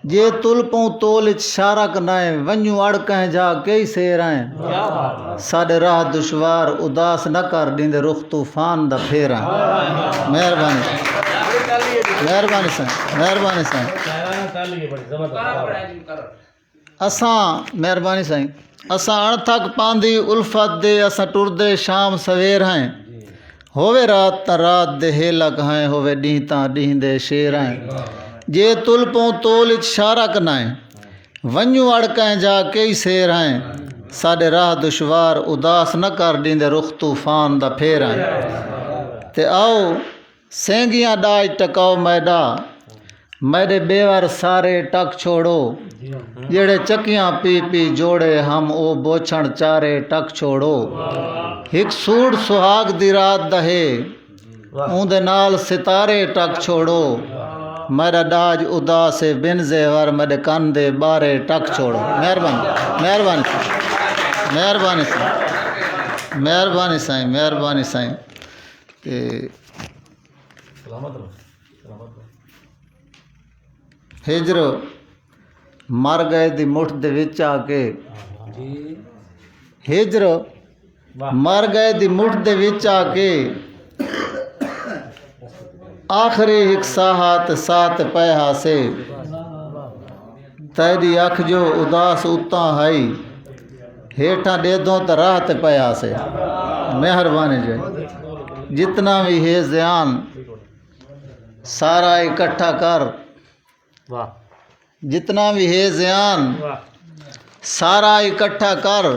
जे तुल पऊं तोल शारक नाए, वञू अड़कें जा कई सेर हैं। साडे राह दुश्वार उदास न कर, ॾींदे रुख तूफान दा फेर हैं। मेहरबानी, मेहरबानी साईं, मेहरबानी साईं। असां मेहरबानी साईं। असां अणथक पांधी उल्फत दे असां टुरदे शाम सवेर हैं। होवे रात ता रात दे हेलक हैं, होवे ॾींह ता ॾींह दे शेर हैं। जे तुल पऊं तोल शारक नाए, वञू अड़कें जा कई सेर हैं। साडे राह दुश्वार उदास न कर, ॾींदे रुख तूफान दा फेर हैं। ते आओ सेंगियां डाज टकाओ मैडा, मेरे बेवर सारे टक छोड़ो। जेड़े चकियां पी पी जोड़े, हम ओ बोछण चारे टक छोड़ो। हिक सूट सुहाग दी रात दहे, ऊंदे नाल सितारे टक छोड़ो। मेरा डाज उदास बिन जेवर, मेरे कन दे बारे टक छोड़ो। मेहरबानी, मेहरबानी, मेहरबानी साईं, मेहरबानी साईं, मेहरबानी साईं। ते हिजर मर गए दी मुठ दे विच आके, हिजर मर गए दी मुठ दे विच आके, आखिरी हिक साहत सात पैहा से। तेरी अख जो उदास उतां हई, हेठां ॾेदों त राह ते पया से। मेहरबानी जी। जितना भी है ज़यान सारा इकट्ठा कर, जितना भी है ज़यान सारा इकट्ठा कर।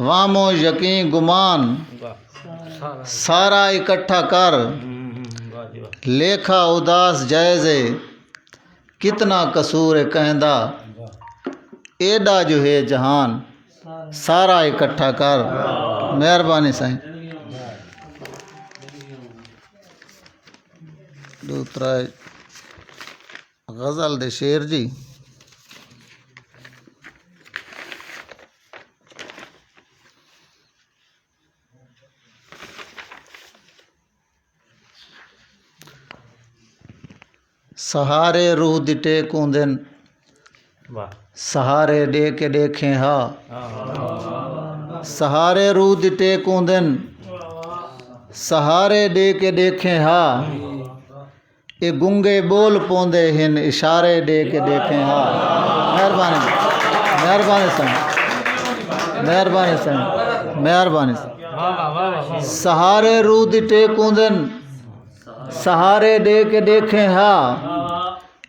वामो यकीन गुमान सारा इकट्ठा कर। लेखा उदास जायज़े, कितना कसूर कहंदा, एडा जो है जहान सारा इकट्ठा कर। मेहरबानी साईं। दूसरा गज़ल दे शेर जी। सहारे रूह दी टेक ऊंदन, सहारे दे के देखें हा। सहारे रूह दी टेक ऊंदन, सहारे दे के देखें हा। ये गुंगे बोल पौंदे हिन, इशारे दे के देखें हा। मेहरबानी, मेहरबानी साईं, मेहरबानी साईं, मेहरबानी साईं। सहारे रूह दी टेक ऊंदन, सहारे दे के देखें हा।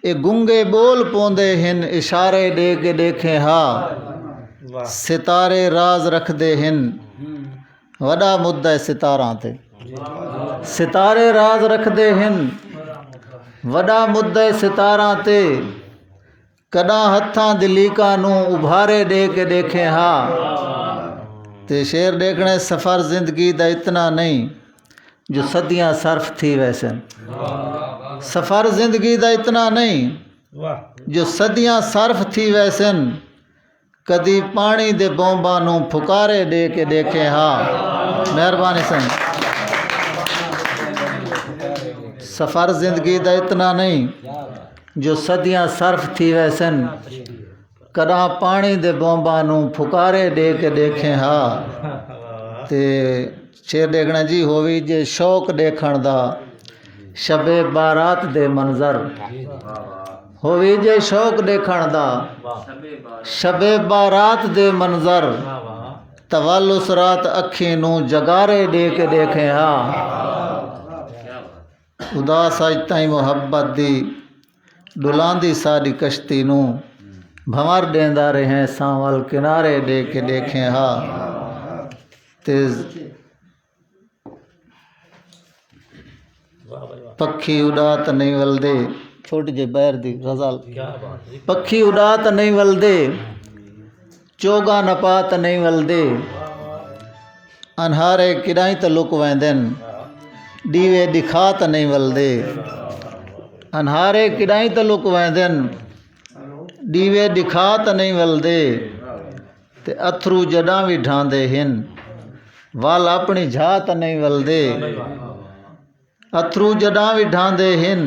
ये गुंगे बोल पौंदे हिन, इशारे दे के देखें हा। सितारे राज रख दे हिन, वड़ा मुद्दा सितारां ते। सितारे राज रख दे हिन, वड़ा मुद्दा सितारां ते। कदा हत्थां दी लीकां नूं उभारे दे के देखे हा। ते शेर देखने सफ़र ज़िंदगी दा इतना नहीं जो सदियां सर्फ थी वैसे। सफ़र ज़िंदगी दा इतना नहीं जो सदियां सर्फ थी वैसन। कदी पानी दे बौंबां नूं फुकारे दे के देखे हा। मेहरबानी सन। सफ़र ज़िंदगी दा इतना नहीं जो सदियां सर्फ थी वैसन। कदा पानी दे बौंबां नूं फुकारे दे के देखे हा। ते शेर देखना जी होवी जे शौक देखण दा शबे बारात दे मंजर। होवी जे शौक देखण दा शबे बारात दे मंजर। तवल उस रात अखी नूं जगारे दे के देखे हा। उदास अज ताईं मुहब्बत दी डुलांदी साडी कश्ती नूं भंवर देंदा रहे सांवल किनारे दे के देखे हा। ते पक्षी उड़ात नहीं वलदे। छोटी जे बैर दी गज़ल। पक्षी उड़ात नहीं वलदे चोगा नपात नहीं वलदे। अनहारे किराई त लुक वेंदन दीवे दिखात नहीं वलदे। अनहारे किराई त लुक वेंदन दीवे दिखात नहीं वलदे। ते अथरू जॾां भी ढांदे हिन वाल अपनी झात नहीं वलदे। अथरू जॾां भी ढांदे हिन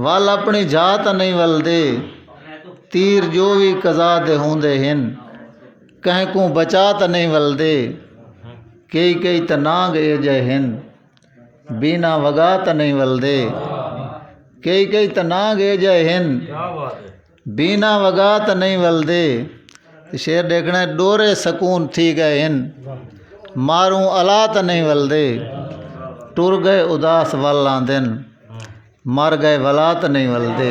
वाल अपनी झात नहीं वलदे। तीर जो भी कज़ा दे होंदे हिन कंहिं को बचात नहीं वलदे। कई कई त नांग एजे हिन बीना वगात नहीं वलदे। कई कई त नांग एजे हिन बीना वगात नहीं वलदे। शेर देखना डोरे सकून थी गए हिन मारूं अलात नहीं वलदे। टुर गए उदास वल्लां दिन मर गए वलात नहीं वलदे।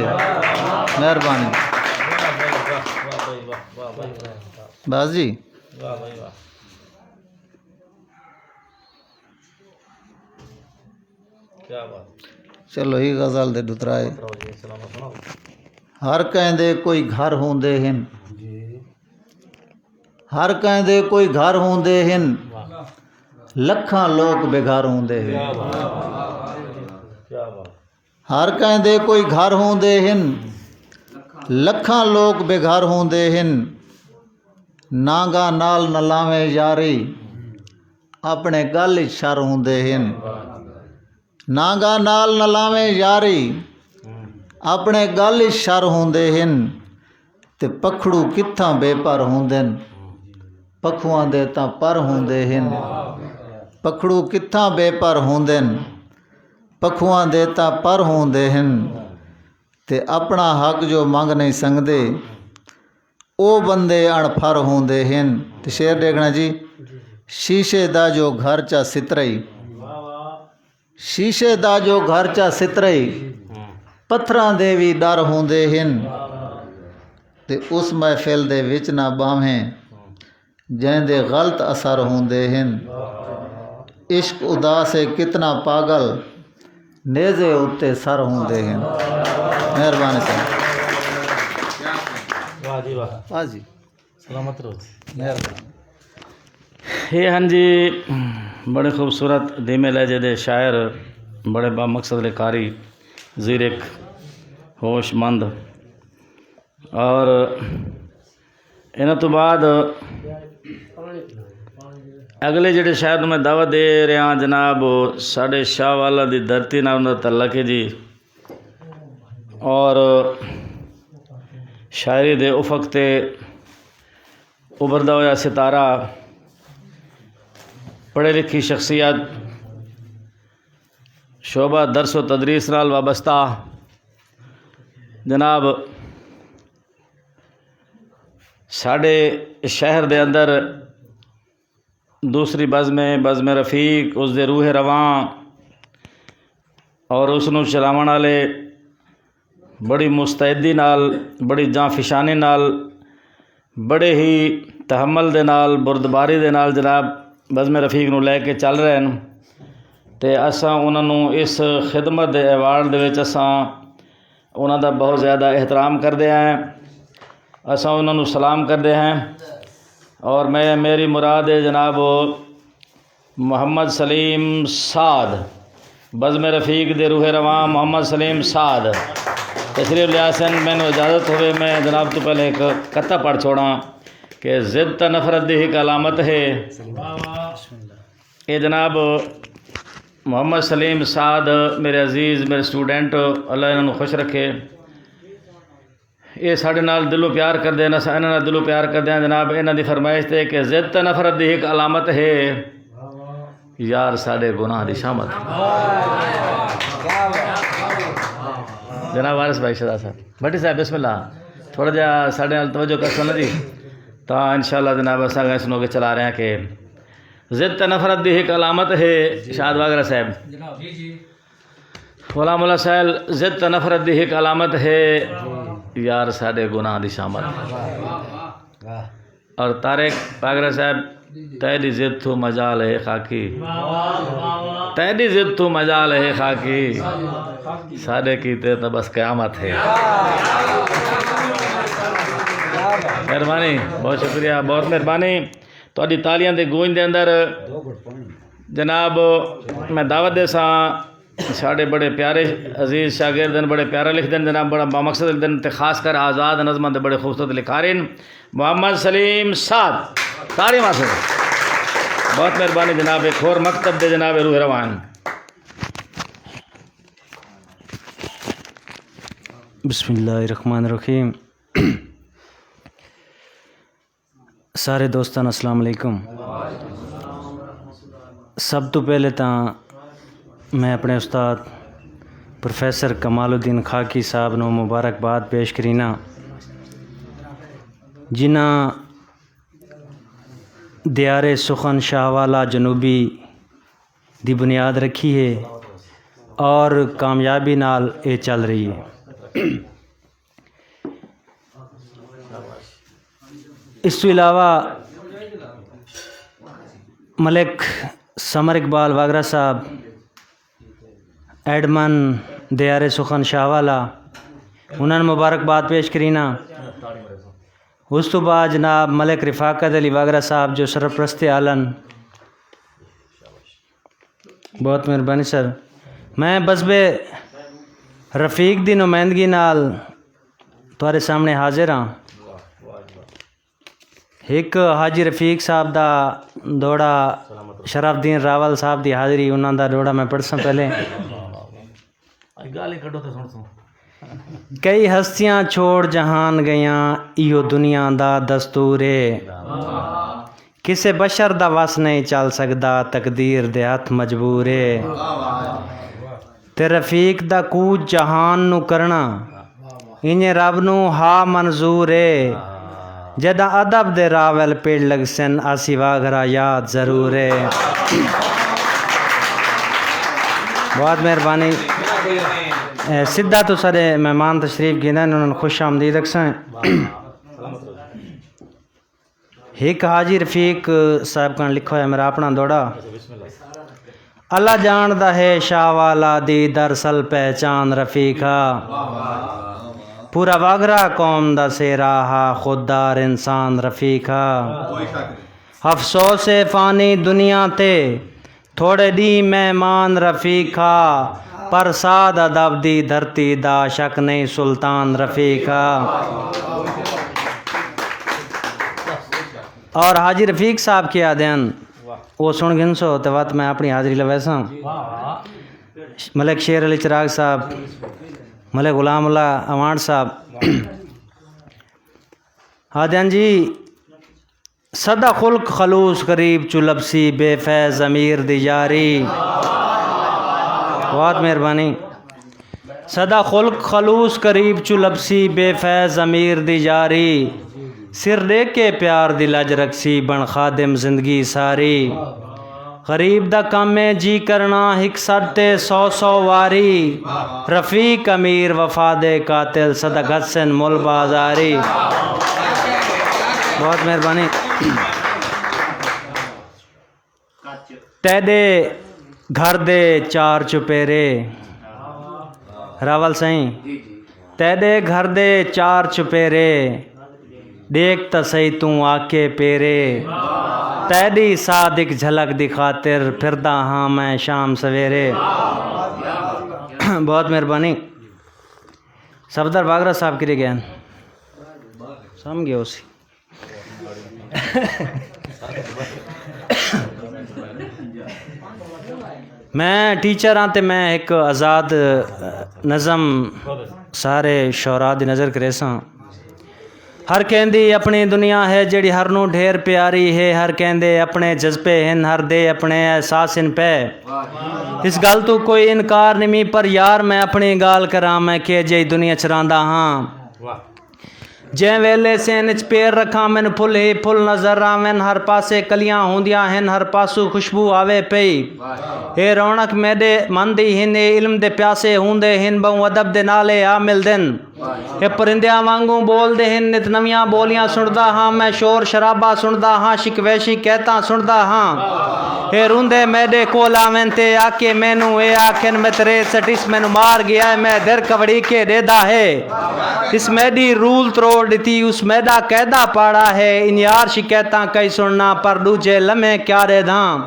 मेहरबानी बस जी। चलो ही गज़ल दे दुतराए। हर कहंदे कोई घर होंदे हिन हर कहंदे कोई घर होंदे हिन लखां लोग बेघर होंदे हिन। हर कहंदे कोई घर होंदे हिन लखां लोग बेघर होंदे हिन। नांगा नाल न लावें यारी अपने गल शर होंदे हिन। नांगा नाल न लावें यारी अपने गल शर होंदे हिन। ते पखड़ू कित्थां बेपर होंदन पखुआं दे तां पर होंदे हिन। पखड़ू कित्थां बेपर होंदन पखुआं दे तां पर होंदे हिन। ते अपना हक जो मंग नहीं संगदे ओ बंदे अणफर होंदे हिन। ते शेर देखना जी शीशे दा जो घर चा सितरई शीशे दा जो घर चा सितरई पत्थरां दे भी डर होंदे हिन। ते उस महफिल दे विच ना बावें जैंदे गलत असर होंदे हिन। इश्क उदास है कितना पागल नेज़े उत्ते सर होंदे हिन। मेहरबानी साहब। वाह जी वाह। वाह जी सलामत रहो। मेहरबानी। ये हाँ जी बड़े खूबसूरत धीमे लहजे दे शायर बड़े बामकसद कारी ज़ीरक होशमंद और इन्हां तो बाद अगले जिहड़े शायर नूं मैं दावत दे रहा जनाब साढ़े शाह वाला दी धरती नाल उन्हां दा तल्लक है जी। और शायरी दे उफक ते उभरदा होया सितारा पढ़े लिखी शख्सियत शोभा दरस व तदरीस नाल वाबस्ता जनाब साढ़े शहर दे अंदर दूसरी बज़म रफ़ीक उस दे रूह रवां और उसनू चलावन वाले बड़ी मुस्तैदी नाल बड़ी जांफिशानी नाल बड़े ही तहम्मल दे नाल बुरदबारी दे नाल जनाब बज़म रफ़ीक नू लैके चल रहे हैं। तो असां उन्होंने इस खिदमत दे अवार्ड दे विच असां ਉਹਨਾਂ ਦਾ ਬਹੁਤ ਜ਼ਿਆਦਾ ਇਹਤਰਾਮ ਕਰਦੇ ਹਾਂ, असा उन्होंने सलाम करते हैं। और मैं मेरी मुराद है जनाब मोहम्मद सलीम साद बज़्म रफ़ीक दे रूह रवां मोहम्मद सलीम साद तशरीफ़ लियासन। मैंने इजाज़त होवे मैं जनाब तो पहले एक कत्ता पढ़ छोड़ा कि ज़िद त नफ़रत दी एक अलामत है। ये जनाब मोहम्मद सलीम साद मेरे अजीज़ मेरे स्टूडेंट अल्लाह इन्होंने खुश रखे। ये साढ़े नाल दिलों प्यार करते हैं, इन्हों नाल दिलों प्यार करते हैं जनाब। इन्हों की फरमाइश है कि ज़िद त नफ़रत दी एक अलामत है यार साढ़े गुनाह दी शामत। जनाब वारिस भाई शदा साहब भट्टी साहब बिस्मिल्लाह थोड़ा जहा साढ़े नाल तवज्जो कर सुन जी तो इंशाअल्लाह जनाब असा सुनो के चला रहे हैं कि ज़िद त नफ़रत दी एक अलामत है। शाद वागरा साहब गुलामुल्लाह साहब ज़िद त नफ़रत दी एक अलामत है यार साढ़े गुनाह दी शामत। और तारिक वागरा साहब तैदी ज़िद तू मजाल है खाकी, तैदी ज़िद तू मजाल है खाकी साढ़े की ते तो बस क़यामत है। मेहरबानी बहुत शुक्रिया बहुत मेहरबानी। थोड़ी तालियां दे गूंज दे अंदर जनाब मैं दावत दे सा साढ़े बड़े प्यारे अजीज़ शागिर्द बड़े प्यारा लिखते हैं जनाब बड़ा बामकसद लिखते हैं खास कर आज़ाद नज़म बड़े खूबसूरत लिखारिन मोहम्मद सलीम साद तारी मासे बहुत मेहरबानी जनाब। एक और मकतब दे जनाब रूह रवान। बिस्मिल्लाहिर्रहमानिर्रहीम। सारे दोस्तान अस्सलाम वालेकुम। सब तो पहले तो मैं अपने उस्ताद प्रोफेसर कमालुद्दीन खाकी साहब को मुबारकबाद पेश करीना जिन्हें दियारे सुखन शाहवाला जनूबी दी बुनियाद रखी है और कामयाबी नाल ये चल रही है। इस तो इलावा मलिक समर इकबाल वागरा साहब एडमन दियारे सुखन शाहवाला उन्होंने मुबारकबाद पेश करीना। उस तो बाद जनाब मलिक रिफाकत अली वागरा साहब जो सरप्रस्त आलन बहुत मेहरबानी सर। मैं बज़्म रफ़ीक दी नुमाइंदगी नाल तुहारे सामने हाजिर हाँ। एक हाजी रफ़ीक साहब दा दौड़ा शराफुद्दीन रावल साहब दी हाज़री उन्हों दा दौड़ा मैं पढ़सा पहले। कई हस्तियां छोड़ जहान गया इहो दुनिया दा दस्तूर है किसे बशर दा वस नहीं चल सकदा तकदीर दे हथ मजबूर है। ते रफ़ीक दा कूच जहान नू करना इन्हें रब नू हा मंजूर है। जदा अदब दे रावल पेड़ लगसन आसी वागरा याद ज़रूर है। बहुत मेहरबानी। सीधा तो सारे मेहमान तशरीफ़ गिना उन्होंने खुश आमदीद अक्सा। एक हाजी रफ़ीक साहब का लिखा है मेरा अपना दौड़ा अल्लाह जानदा है शाहवाला दी दरअसल पहचान रफ़ीका पूरा वागरा कौम दा सेरा हा खुददार इंसान रफ़ीका। अफसोस फ़ानी दुनिया ते थोड़े दी मेहमान रफ़ीका पर साद अदब दी धरती दा शक नहीं सुल्तान रफ़ीका। और हाजी रफ़ीक साहब के आदन वो सुन गिनसो तो वत मैं अपनी हाज़री लवैसा। मलिक शेर अली चिराग साहब मलिक गुलामुल्लाह अवान साहब आदन जी सदा खुल्क खलूस करीब चुलबसी बेफैज़ अमीर दी यारी। बहुत मेहरबानी। सदा खुल्क खलूस करीब चुलबसी बेफैज़ अमीर दी यारी सिर दे के प्यार दी लज रखसी बन खादिम जिंदगी सारी। गरीब दा काम है जी करना हिक सटे 100 वारी रफ़ीक अमीर वफा दे कातिल सदा गसन मुल बाजारी। बहुत मेहरबानी। तैदे घर दे चार चुपेरे रावल साईं तेरे घर दे चार चुपेरे देख त सही तू आके पेरे तेरी सादिक झलक दी खातिर फिरदा हाँ मैं शाम सवेरे। बहुत मेहरबानी। सफदर बागरा साहब के लिए गए समझ गए उसी मैं टीचर हाँ तो मैं एक आज़ाद नज़म सारे शौरा दी नज़र करे सां। हर कहंदी अपनी दुनिया है जेड़ी हर नू ढेर प्यारी है, हर कहंदे अपने जज्बे हैं, हर दे अपने एहसास इन पे। इस गल तो कोई इनकार नहीं मी पर यार मैं अपनी गाल करा मैं के जे दुनिया चरांदा हाँ। जै वेले सेन च पैर रखा मैनू फुल ही फुल नज़र आवन, हर पासे कलियां होंदियां हैं, हर पासों खुशबू आवे पई। ए रौनक मेरे मन दी हिन, ए इल्म दे प्यासे होंदे हिन, बहु अदब दे नाले आ मिलदन। ए परिंदियां वांगू बोलदे हिन, नित नवियां बोलियां सुनदा हाँ मैं, शोर शराबा सुनदा हाँ, शिकवैशी कहता सुनदा हाँ। ए रुंदे मेरे कोल आवन ते आके मैनू ए आखन मैं तेरे सटिस मैनू मार गया है, मैं दिल कवड़ी के देदा है। इस मेरी रूल त्रोड़ दी उस मैदा कैदा पाड़ा है, इन यार शिकायतां कई सुनना पर दूजे लम्हे क्या रे धाम।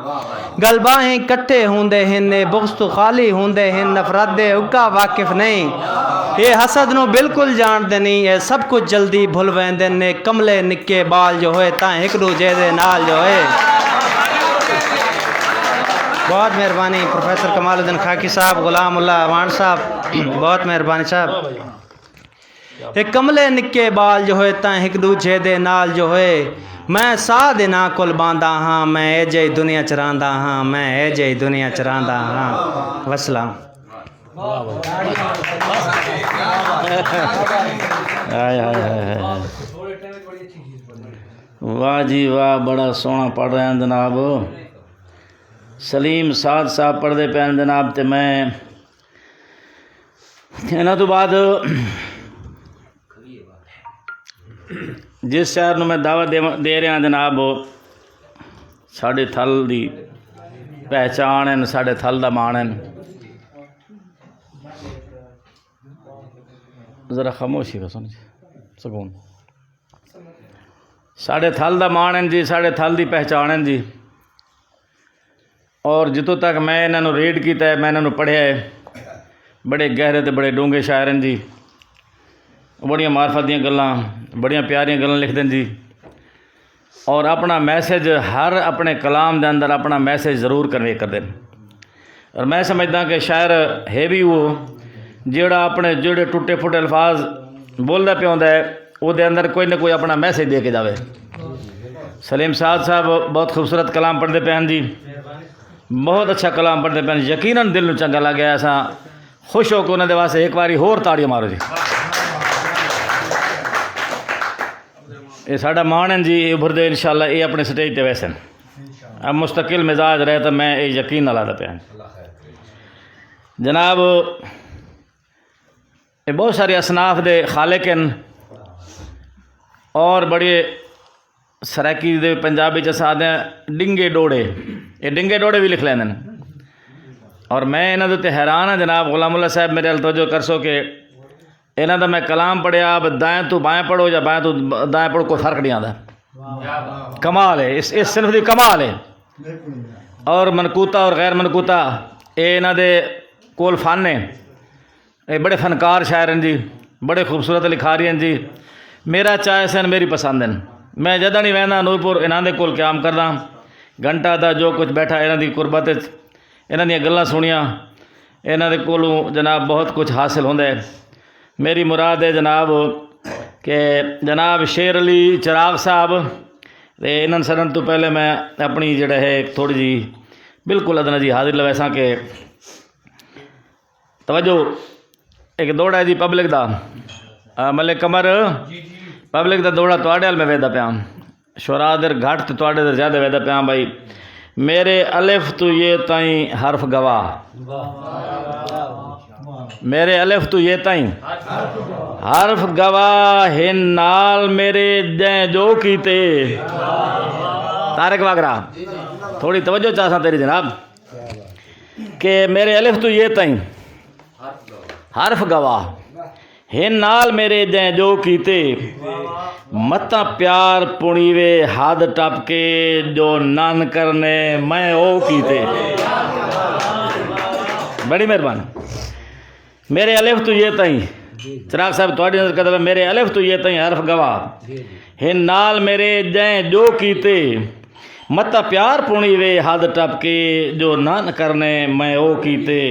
गलबाहें कट्ठे होंदे हिन, बुग़्ज़ तो खाली होंदे हिन, नफरत दे उका वाकिफ नहीं। ये हसद नु बिल्कुल जानदे नहीं, ये सब कुछ जल्दी भुल वेंदे ने, कमले निक्के बाल जो होए तां एक दूजे दे नाल जो है। बहुत मेहरबानी प्रोफेसर कमालुद्दीन खाकी साहब, गुलाम उल्लाह अवान साहब, बहुत मेहरबानी साहब। एक कमले निक्के बाल जो है तां एक दूजे दे नाल जो है, मैं साह दे ना कुल बांदा हाँ, मैं ए जई दुनिया चरांदा हाँ, मैं ए जई दुनिया चरांदा हाँ। वसलाम। वाह जी वाह, बड़ा सोहना पढ़ रहे हैं जनाब। सलीम साद साहब पढ़ते पे जनाब। तो मैं इन्हों तो बाद जिस शहर में दावत दे रहा जनाब, साढ़े थल की पहचान है, साढ़े थल का मान है। जरा खामोशी का सुन सकून। साढ़े थल का मान है जी, साढ़े थल की पहचान है जी। और जितों तक मैं इन्हों रीड किया है, मैं इन्हों पढ़िया है, बड़े गहरे तो बड़े डूंगे शायर हैं जी। बड़िया मार्फत दी गल्लां, बड़िया प्यारियां गल्लां लिखते हैं जी। और अपना मैसेज हर अपने कलाम के अंदर अपना मैसेज ज़रूर कन्वे करते हैं। और मैं समझदा कि शायर है भी वो जोड़ा अपने जोड़े टुटे फुटे अल्फाज बोलता पे होंदा है, उसदे अंदर कोई ना कोई अपना मैसेज दे के जावे। सलीम साद साहब बहुत खूबसूरत कलाम पढ़ते पे हैं जी, बहुत अच्छा कलाम पढ़ते पे हैं। यकीनन दिल नूं चंगा लग गया। असां खुश होकर उन्होंने वास्ते एक बारी होर ताड़ियां मारो जी। ये साडा मान है जी, उभरदे इंशाअल्लाह ये अपने स्टेज ते वैसे अब मुस्तकिल मिजाज रहे तो मैं ये यकीन ना लाता पाया जनाब। ये बहुत सारे असनाफ दे खालिक हैं और बड़े सराकी दे पंजाबी च सादे डिंगे डोड़े, ये डिंगे डोड़े भी लिख लेंदे। और मैं इन्हों के हैरान हाँ जनाब। गुलामुल्लाह साहब मेरे हल तवज्जो कर सो कि इन्हों का मैं कलाम पढ़िया, अब दाएँ तो बाएँ पढ़ो या बाएँ तो दाएँ पढ़ो, कोई फर्क नहीं आता। कमाल है, इस सिर्फ की कमाल है। और मनकूता और गैर मनकूता ये इन्हों के कोल फन है। ये बड़े फनकार शायर हैं जी, बड़े खूबसूरत लिखारी हैं जी। मेरा चॉइस है, मेरी पसंद है। मैं जदा नहीं वहदा नूरपुर इन्हों के कोल क्याम करदा, घंटा दा जो कुछ बैठा इन्हों की कुरबत, इन्हों दी गल्लां सुनिया, इन्हों के कोलों जनाब बहुत कुछ हासिल होंदा है। मेरी मुराद है जनाब कि जनाब शेर अली चिराग साहब ते इन्होंने सदन तो पहले मैं अपनी जड़ा है थोड़ी जी बिल्कुल अदना जी हाजिर लवैसा कि तवज्जो एक दौड़ा है जी पब्लिक दा, मलिक कमर पब्लिक दा दौड़ा तुहाडे हाल में वेदा पाया, शुरा दर घट तो तुहाडे दर ज़्यादा वेदा पाया। भाई मेरे अलिफ तो ये ताई हरफ गवाह, मेरे अलिफ तो ये ताई हरफ गवाह है, नाल मेरे जै जो कीते। तारक वागरा थोड़ी तवज्जो चाहता तेरी जनाब कि मेरे अलिफ तो ये ताई हरफ गवाह, हे नाल मेरे जै जो कीते मता प्यार पुणीवे हद टप के जो नान करने मैं ओ कीते। बड़ी मेहरबानी। मेरे अलिफ तो ये तई चिराग साहब थोड़ी नजर करते मेरे अलिफ तो ये तई हरफ गवाह हे नाल मेरे जै जो कीते मता प्यार पुणी वे हद टप के जो नान करने मैं ओ कीते।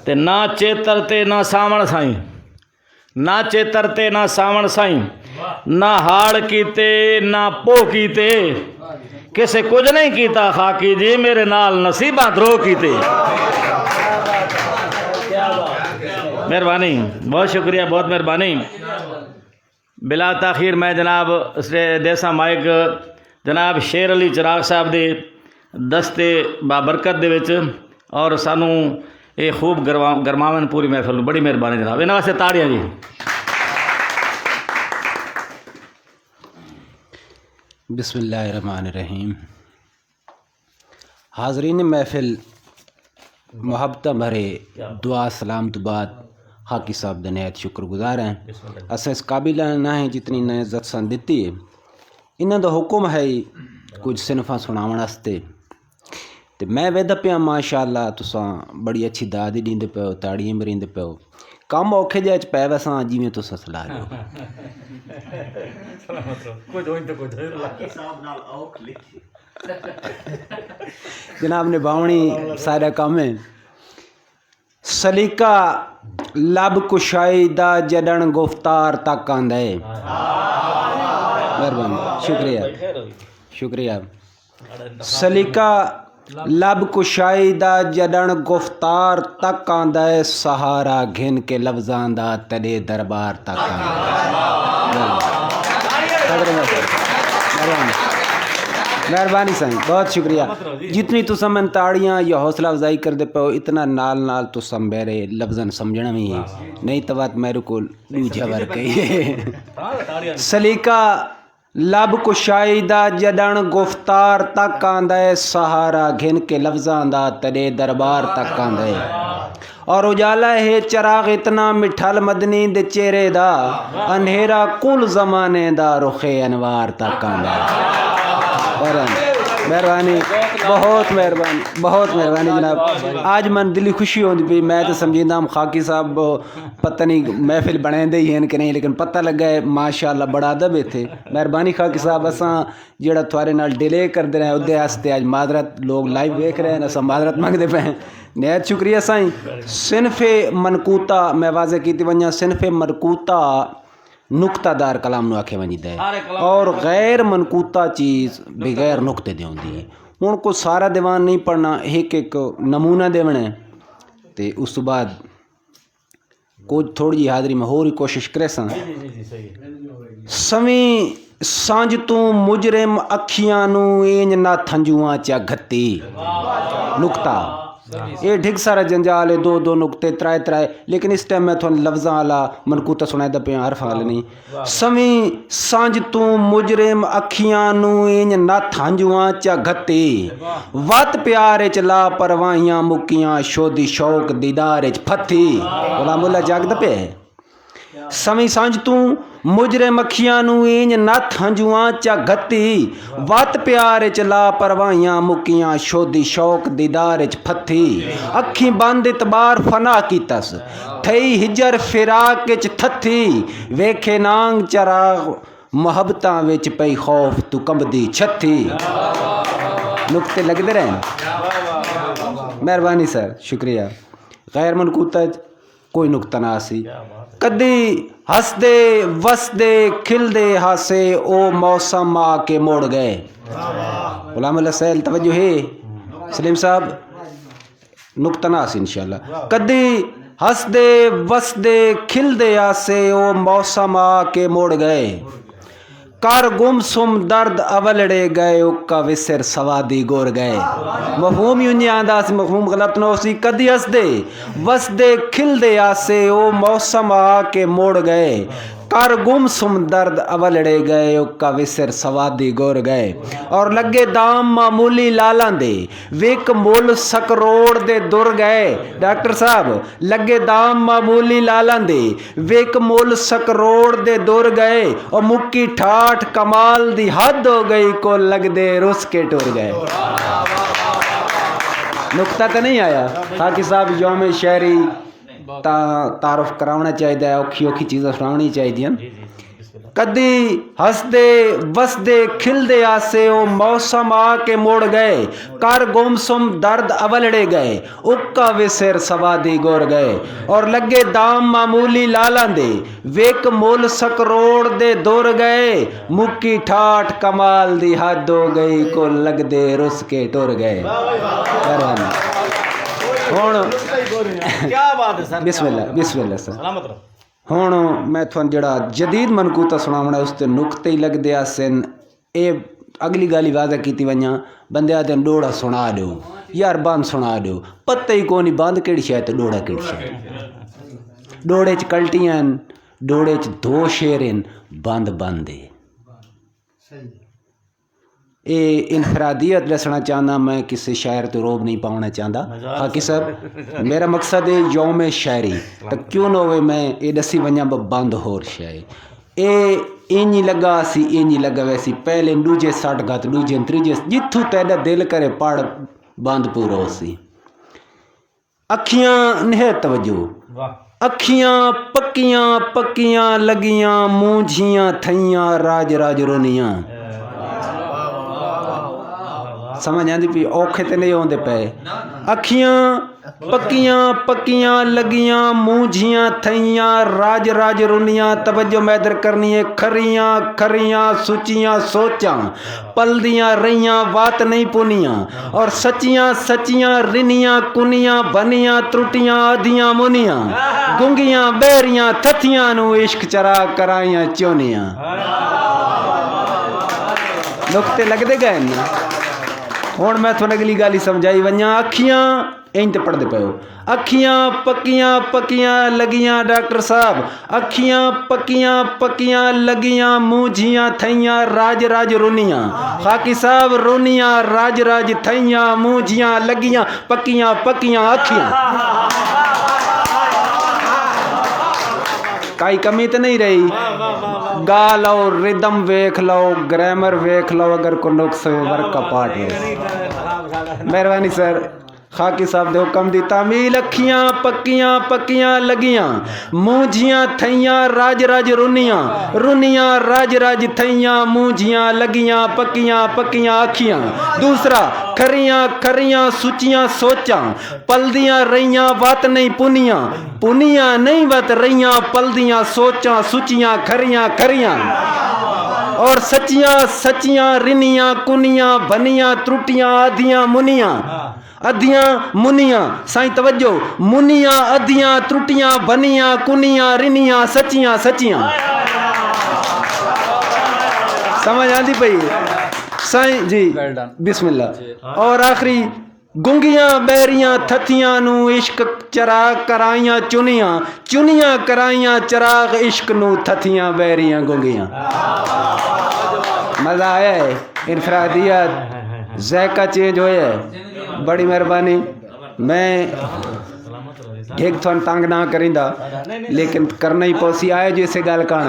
ते ना चेतर ते ना सावण साईं, ना चेतर ते ना सावण साईं, ना हाड़ कीते ना पो कीते, किसे कुछ नहीं कीता खाकी जी मेरे नाल नसीबा द्रो कीते। मेहरबानी, बहुत शुक्रिया, बहुत मेहरबानी। बिला ताखीर मैं जनाब देसा माइक जनाब शेर अली चिराग साहब दे दस्ते बाबरकत दे विच और सानू ये खूब गरमावन पूरी महफिल। बड़ी मेहरबानी जनाब, इन्हां वास्ते ताड़ियां जी। बिस्मिल्लाहिर्रहमानिर्रहीम। हाज़रीन महफिल मुहब्बत भरे दुआ सलाम तो बाद हाकी साहब दा नहायत शुक्रगुजार हैं। अस इस काबिल ना है जितनी इन्हें इज्जत सन दिती है। इन्हों का हुक्म है कुछ सिनफा सुनावन वास्ते ते मैं वेद पिया माशाअल्लाह तुसां बड़ी अच्छी दाद ही दींदे पे हो, ताड़ियां मरींदे पे हो। कम औखे जे पै वैसा जिमें तुस सलाह रहे हो। जनाब ने बावनी सारा काम है। सलीका लब कुशाई दा जडन गुफ्तार तक आंदा है। मेहरबानी, शुक्रिया शुक्रिया। सलीका लब कुशाई दा जडन गुफ्तार तक आंदा है, सहारा घिन के लफ्जां दा तेरे दरबार तक आंदा है। मेहरबानी साईं, बहुत शुक्रिया। जितनी तुस मन ताड़ियाँ या हौसला अफजाई करते पे हो इतना नाल नाल तुस मेरे लफ्जन समझना भी है, नहीं तो बात मेरे को दूजा वर्क है। सलीका लब कुशाई दा जडन गुफ्तार तक आंदा है, सहारा घिन के लफ्जां दा तेरे दरबार तक आंदा है। और उजाला है चराग इतना मिठल मदनी दे चेहरे दा, अंधेरा कुल जमाने दा रुखे अनवार तक आंदा है। मेहरबानी, बहुत मेहरबानी, बहुत मेहरबानी जनाब। आज मन दिली खुशी होती पी। मैं तो समझींदा हम खाकी साहब पता नहीं महफिल बनेंदे ही हैं कि नहीं, लेकिन पता लगा है माशाअल्लाह बड़ा अदब इत्थे। मेहरबानी खाकी साहब, असां जेड़ा थोड़े नाल डिले करते रहे उहदे वास्ते आज माजरत, लोग लाइव देख रहे हैं, असां माजरत मंगते पे हैं। नहायत शुक्रिया साईं। सिनफे मनकूता मैं वाज़े कीती वञा, सिनफे मनकूता नुक्तादार कलाम नूं आखे वञीदा है और गैर मनकूता चीज़ बगैर नुक्ते दी होंदी है। हुण को सारा दीवान नहीं पढ़ना, एक एक नमूना देना है ते उस तो बाद कुछ थोड़ी जी हाज़री में होर ही कोशिश करे सा। सवी सांझ तू मुजरिम अखियां नूं इंज ना थंजुआं चा घत्ती। नुक्ता ये ढिग सारा जंजाल है, दो दो नुक्ते त्राए त्राए, लेकिन इस टाइम मैं थोड़ा लफ्ज़ां आला मनकूता सुनाए पे हरफ हाल नहीं। सवी सांझ तू मुजरिम अखियां नूं इंज ना थंजुआं चा घत्ती, वत प्यारे च ला परवाहियां मुक्कियां शोदी शौक दीदार च फत्ती। बोला मुला जागदा पे। सवी सांझ तू मुजरिम अखियां नूं इंज नथ हंजुआं चा घत्ती, वत प्यार च ला परवाहियां मुक्कियां शोदी शौक दीदार च फत्ती। अखी बंद इतबार फना कीतस, थई हिजर फिराक च थत्थी, वेखे नांग चराग मुहब्बतां विच पई खौफ तू कंबदी छत्थी। नुक्ते लगदे रहे। मेहरबानी सर, शुक्रिया। गैर मनकूता कोई नुक्ता ना सी। कदी हंसदे वसदे खिलदे हासे ओ मौसम आके मोड़ गए। गुलाम अल्लाह सैल तवज्जो है सलीम साहब, नुक्ता ना सी इंशाल्लाह। कदी हंसदे वसदे खिलदे हासे ओ मौसम आके मोड़ गए, कर गुम सुम दर्द अवलड़े गए उक्का विसर सवादी गोर गए। मफहूम यूं आंदा सी, मफहूम गलत न सी। कदी हसदे वसदे खिलदे आसे ओ मौसम आके मोड़ गए, कर गुमसुम दर्द अवलड़े गए उक्का विसर सवादी गुर गए और लगे दाम मामूली लालां दे विक मुल सकरोड़ दे दुर गए डॉक्टर साहब लगे दाम मामूली लालां दे विक मुल सकरोड़ दे दुर गए और मुक्की ठाठ कमाल दी हद हो गई को लगदे रुस के टुर गए। नुक्ता तो नहीं आया हाकी साहब यौम शायरी तारुफ कराना चाहिए औखी औखी चीज़ां सुनानी चाहिए कदी हसदे वसदे खिलदे आसे ओ मौसम आके मुड़ गए कर गुमसुम दर्द अवलड़े गए उक्का विसर सवादी गुर गए और लगे दाम मामूली लालां दे विक मुल सकरोड़ दे दुर गए मुक्की ठाठ कमाल दी हद हो गई को लगदे रुस के टुर गए। बिस्मिल्लाह बिस्मिल्लाह सर हुण मैं थोड़ा जड़ा जदीद मनकूता सुनावना उस ते नुक्ते ही लगदे आसन ए अगली गाली वादा कीती वञा बंदे आते डोड़ा सुना दो यार बंद सुना दो पता ही कोनी बंद केड़ी शै ते डोड़ा केड़ी शै डोड़े च कल्टियां डोड़े च दो शेर बंद बंद ये इनफरादियत दसना चाहना मैं किसी शायर तो रोब नहीं पाना चाहता हाकी साहब मेरा मकसद है यौम शायरी तो क्यों ना हो मैं ये दसी वजा बंद होर शायर ये इंज लगा सी इंज लगा वैसी पहले दूजे सट गत दूजे त्रीजे जिथों तेरा दिल करे पढ़ बंद पूरा सी अखियां निह तवज्जो अखियां पक्कियां पक्कियां लगियां मूंझियां थइयां राज राज रोनियां समझ आती पी औखे तो नहीं आते पे अखियां पक्कियां पक्कियां लगियां मूंझियां थइयां राज राज रुनियां तवज्जो मैदर करनी है खरियां खरियां सुचियां सोचां पलदियां रहियां बात नहीं पुनियां और सचियां सचियां रिनियां कुनियां बनियां त्रुटियां आधियां मुनियां गुंगियां बहरियां थथियां नू इश्क चरा कराइयां चोनियां। नुक्ते लगते गए ना हुण मैं थोड़ी अगली गाली समझाई वञा अखियां इंज तो पढ़ते पे अखियां पक्कियां पक्कियां लगियां डॉक्टर साहब अखियां पक्कियां पक्कियां लगियां मूंझियां थइयां राज राज रोनियां हाकी साहब रोनियां राज राज थइयां मूंझियां लगियां पक्कियां पक्कियां अखियां काई कमी तो नहीं रही गा लो रिदम वेख लो ग्रामर वेख लो अगर को नुक्स वर्क का पार्ट है मेहरबानी सर खाकी साहब दे हुक्म दी तामील अखियां पक्कियां पक्कियां लगियां मूंझियां थइयां राज राज रुनियां रुनियां राज राज थइयां मूंझियां लगियां पक्कियां पक्कियां अखियां। दूसरा खरियां खरियां सुचियां सोचां पलदियां रहियां बात नहीं पुनियां पुनियां नहीं बात रहियां पलदियां सोचां सुचियां खरियां खरियां और सचियां सचियां रिनियां कुनियां बनियां त्रुटियां आधियां मुनियां अधियां मुनियां साईं तवज्जो मुनियां अधियां त्रुटियां बनियां कुनियां रिनियां सचियां सचियां समझ आती पई साईं जी बिस्मिल्लाह। और आखिरी गुंगियां बहरियां थथियां नू इश्क चराग कराइयां चुनियां चुनियां कराइयां चराग इश्क नू थथियां बहरियां गुंगियां। मजा आया है इनफरादियत ज़ायका चेंज होया है बड़ी मेहरबानी मैं ठीक थोन तंग ना करिंदा लेकिन करना ही पौसी आए जैसे गल कण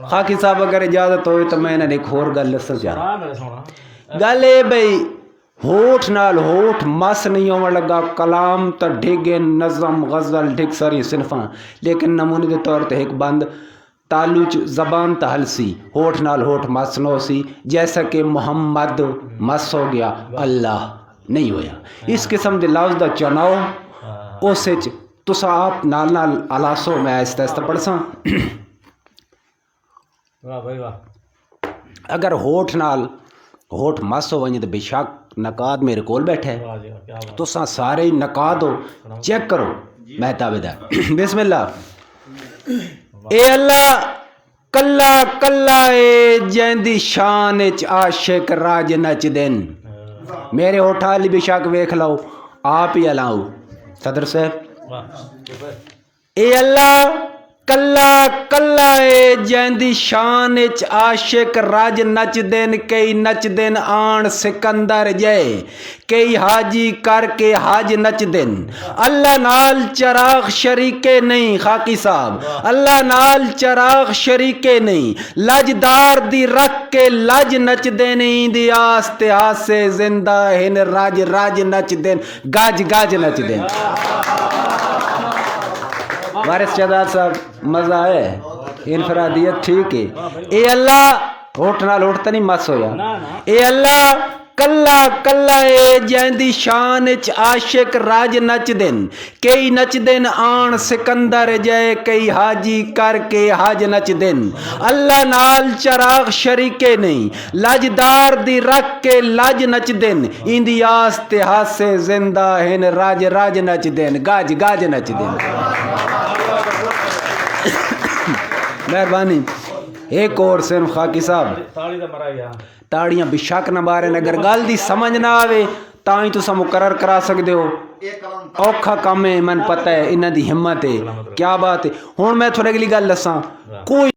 खाकी साहब अगर इजाजत हो तो मैं इन्हें एक होर गल दस जा गल ए बई होठ नाल होठ मस नहीं होवन लगा कलाम तो डिगे नज़म गज़ल डिग सारी सिनफा लेकिन नमूने के तौर पर एक बंद तालू च जबान तहलसी होठ नाल होठ मस नो सी जैसा कि मोहम्मद मस हो गया अल्लाह नहीं होया। इस किस्म के लफ्ज़ का चुनाव उस तुसा आप नाल नाल अलासो मैं आहिस्ता आहिस्ता पढ़सा। अगर होठ नाल होठ मस हो वजे तो बेशक नकाद मेरे कोल बैठा है तुसा सारे ही नकाद हो चेक करो मैं ताबेदार बिस्मिल्लाह। ए अल्लाह कल्ला कल्ला ए जैंदी शान च आशिक राज नच देन मेरे होठा ली बेशक वेख लो आप ही अलाओ सदर साहब। ए अल्लाह कल्ला कल्ला ए जैंदी शान च आशिक राज नच देन कई नच देन आन सिकंदर जय कई हाजी करके हाज नच देन अल्लाह नाल चराग शरीके नहीं खाकी साहब अल्लाह नाल चराग शरीके नहीं लजदार दी रख के लज नच देन इंदी आस्ते आसे जिंदा हिन राज राज नच देन गाज गाज नच देन। वारिस शहजाद साहब मजा है इनफरादियत ठीक है। ए अल्लाह होठ नाल होठ तो नहीं मस होया। ए अल्लाह कल्ला कल्ला ए जैंदी शान च आशिक राज नच देन कई नच देन आन सिकंदर जय कई हाजी करके हाज नच देन अल्लाह नाल चराग शरीके नहीं लजदार दी रख के लज नच देन इंदी आस्ते हासे जिंदा हिन राज राज नच देन गाज गाज नच देन। मेहरबानी एक और सिर्फ खाकी साहब ताड़ियां बेशक न मारे अगर गल दी समझ ना आवे तां ही तुसा मुकर्रर करा सकदे हो। औखा काम है मन पता है इन्हां दी हिम्मत है क्या बात है। हुण मैं थोड़े अगली गल दसां कोई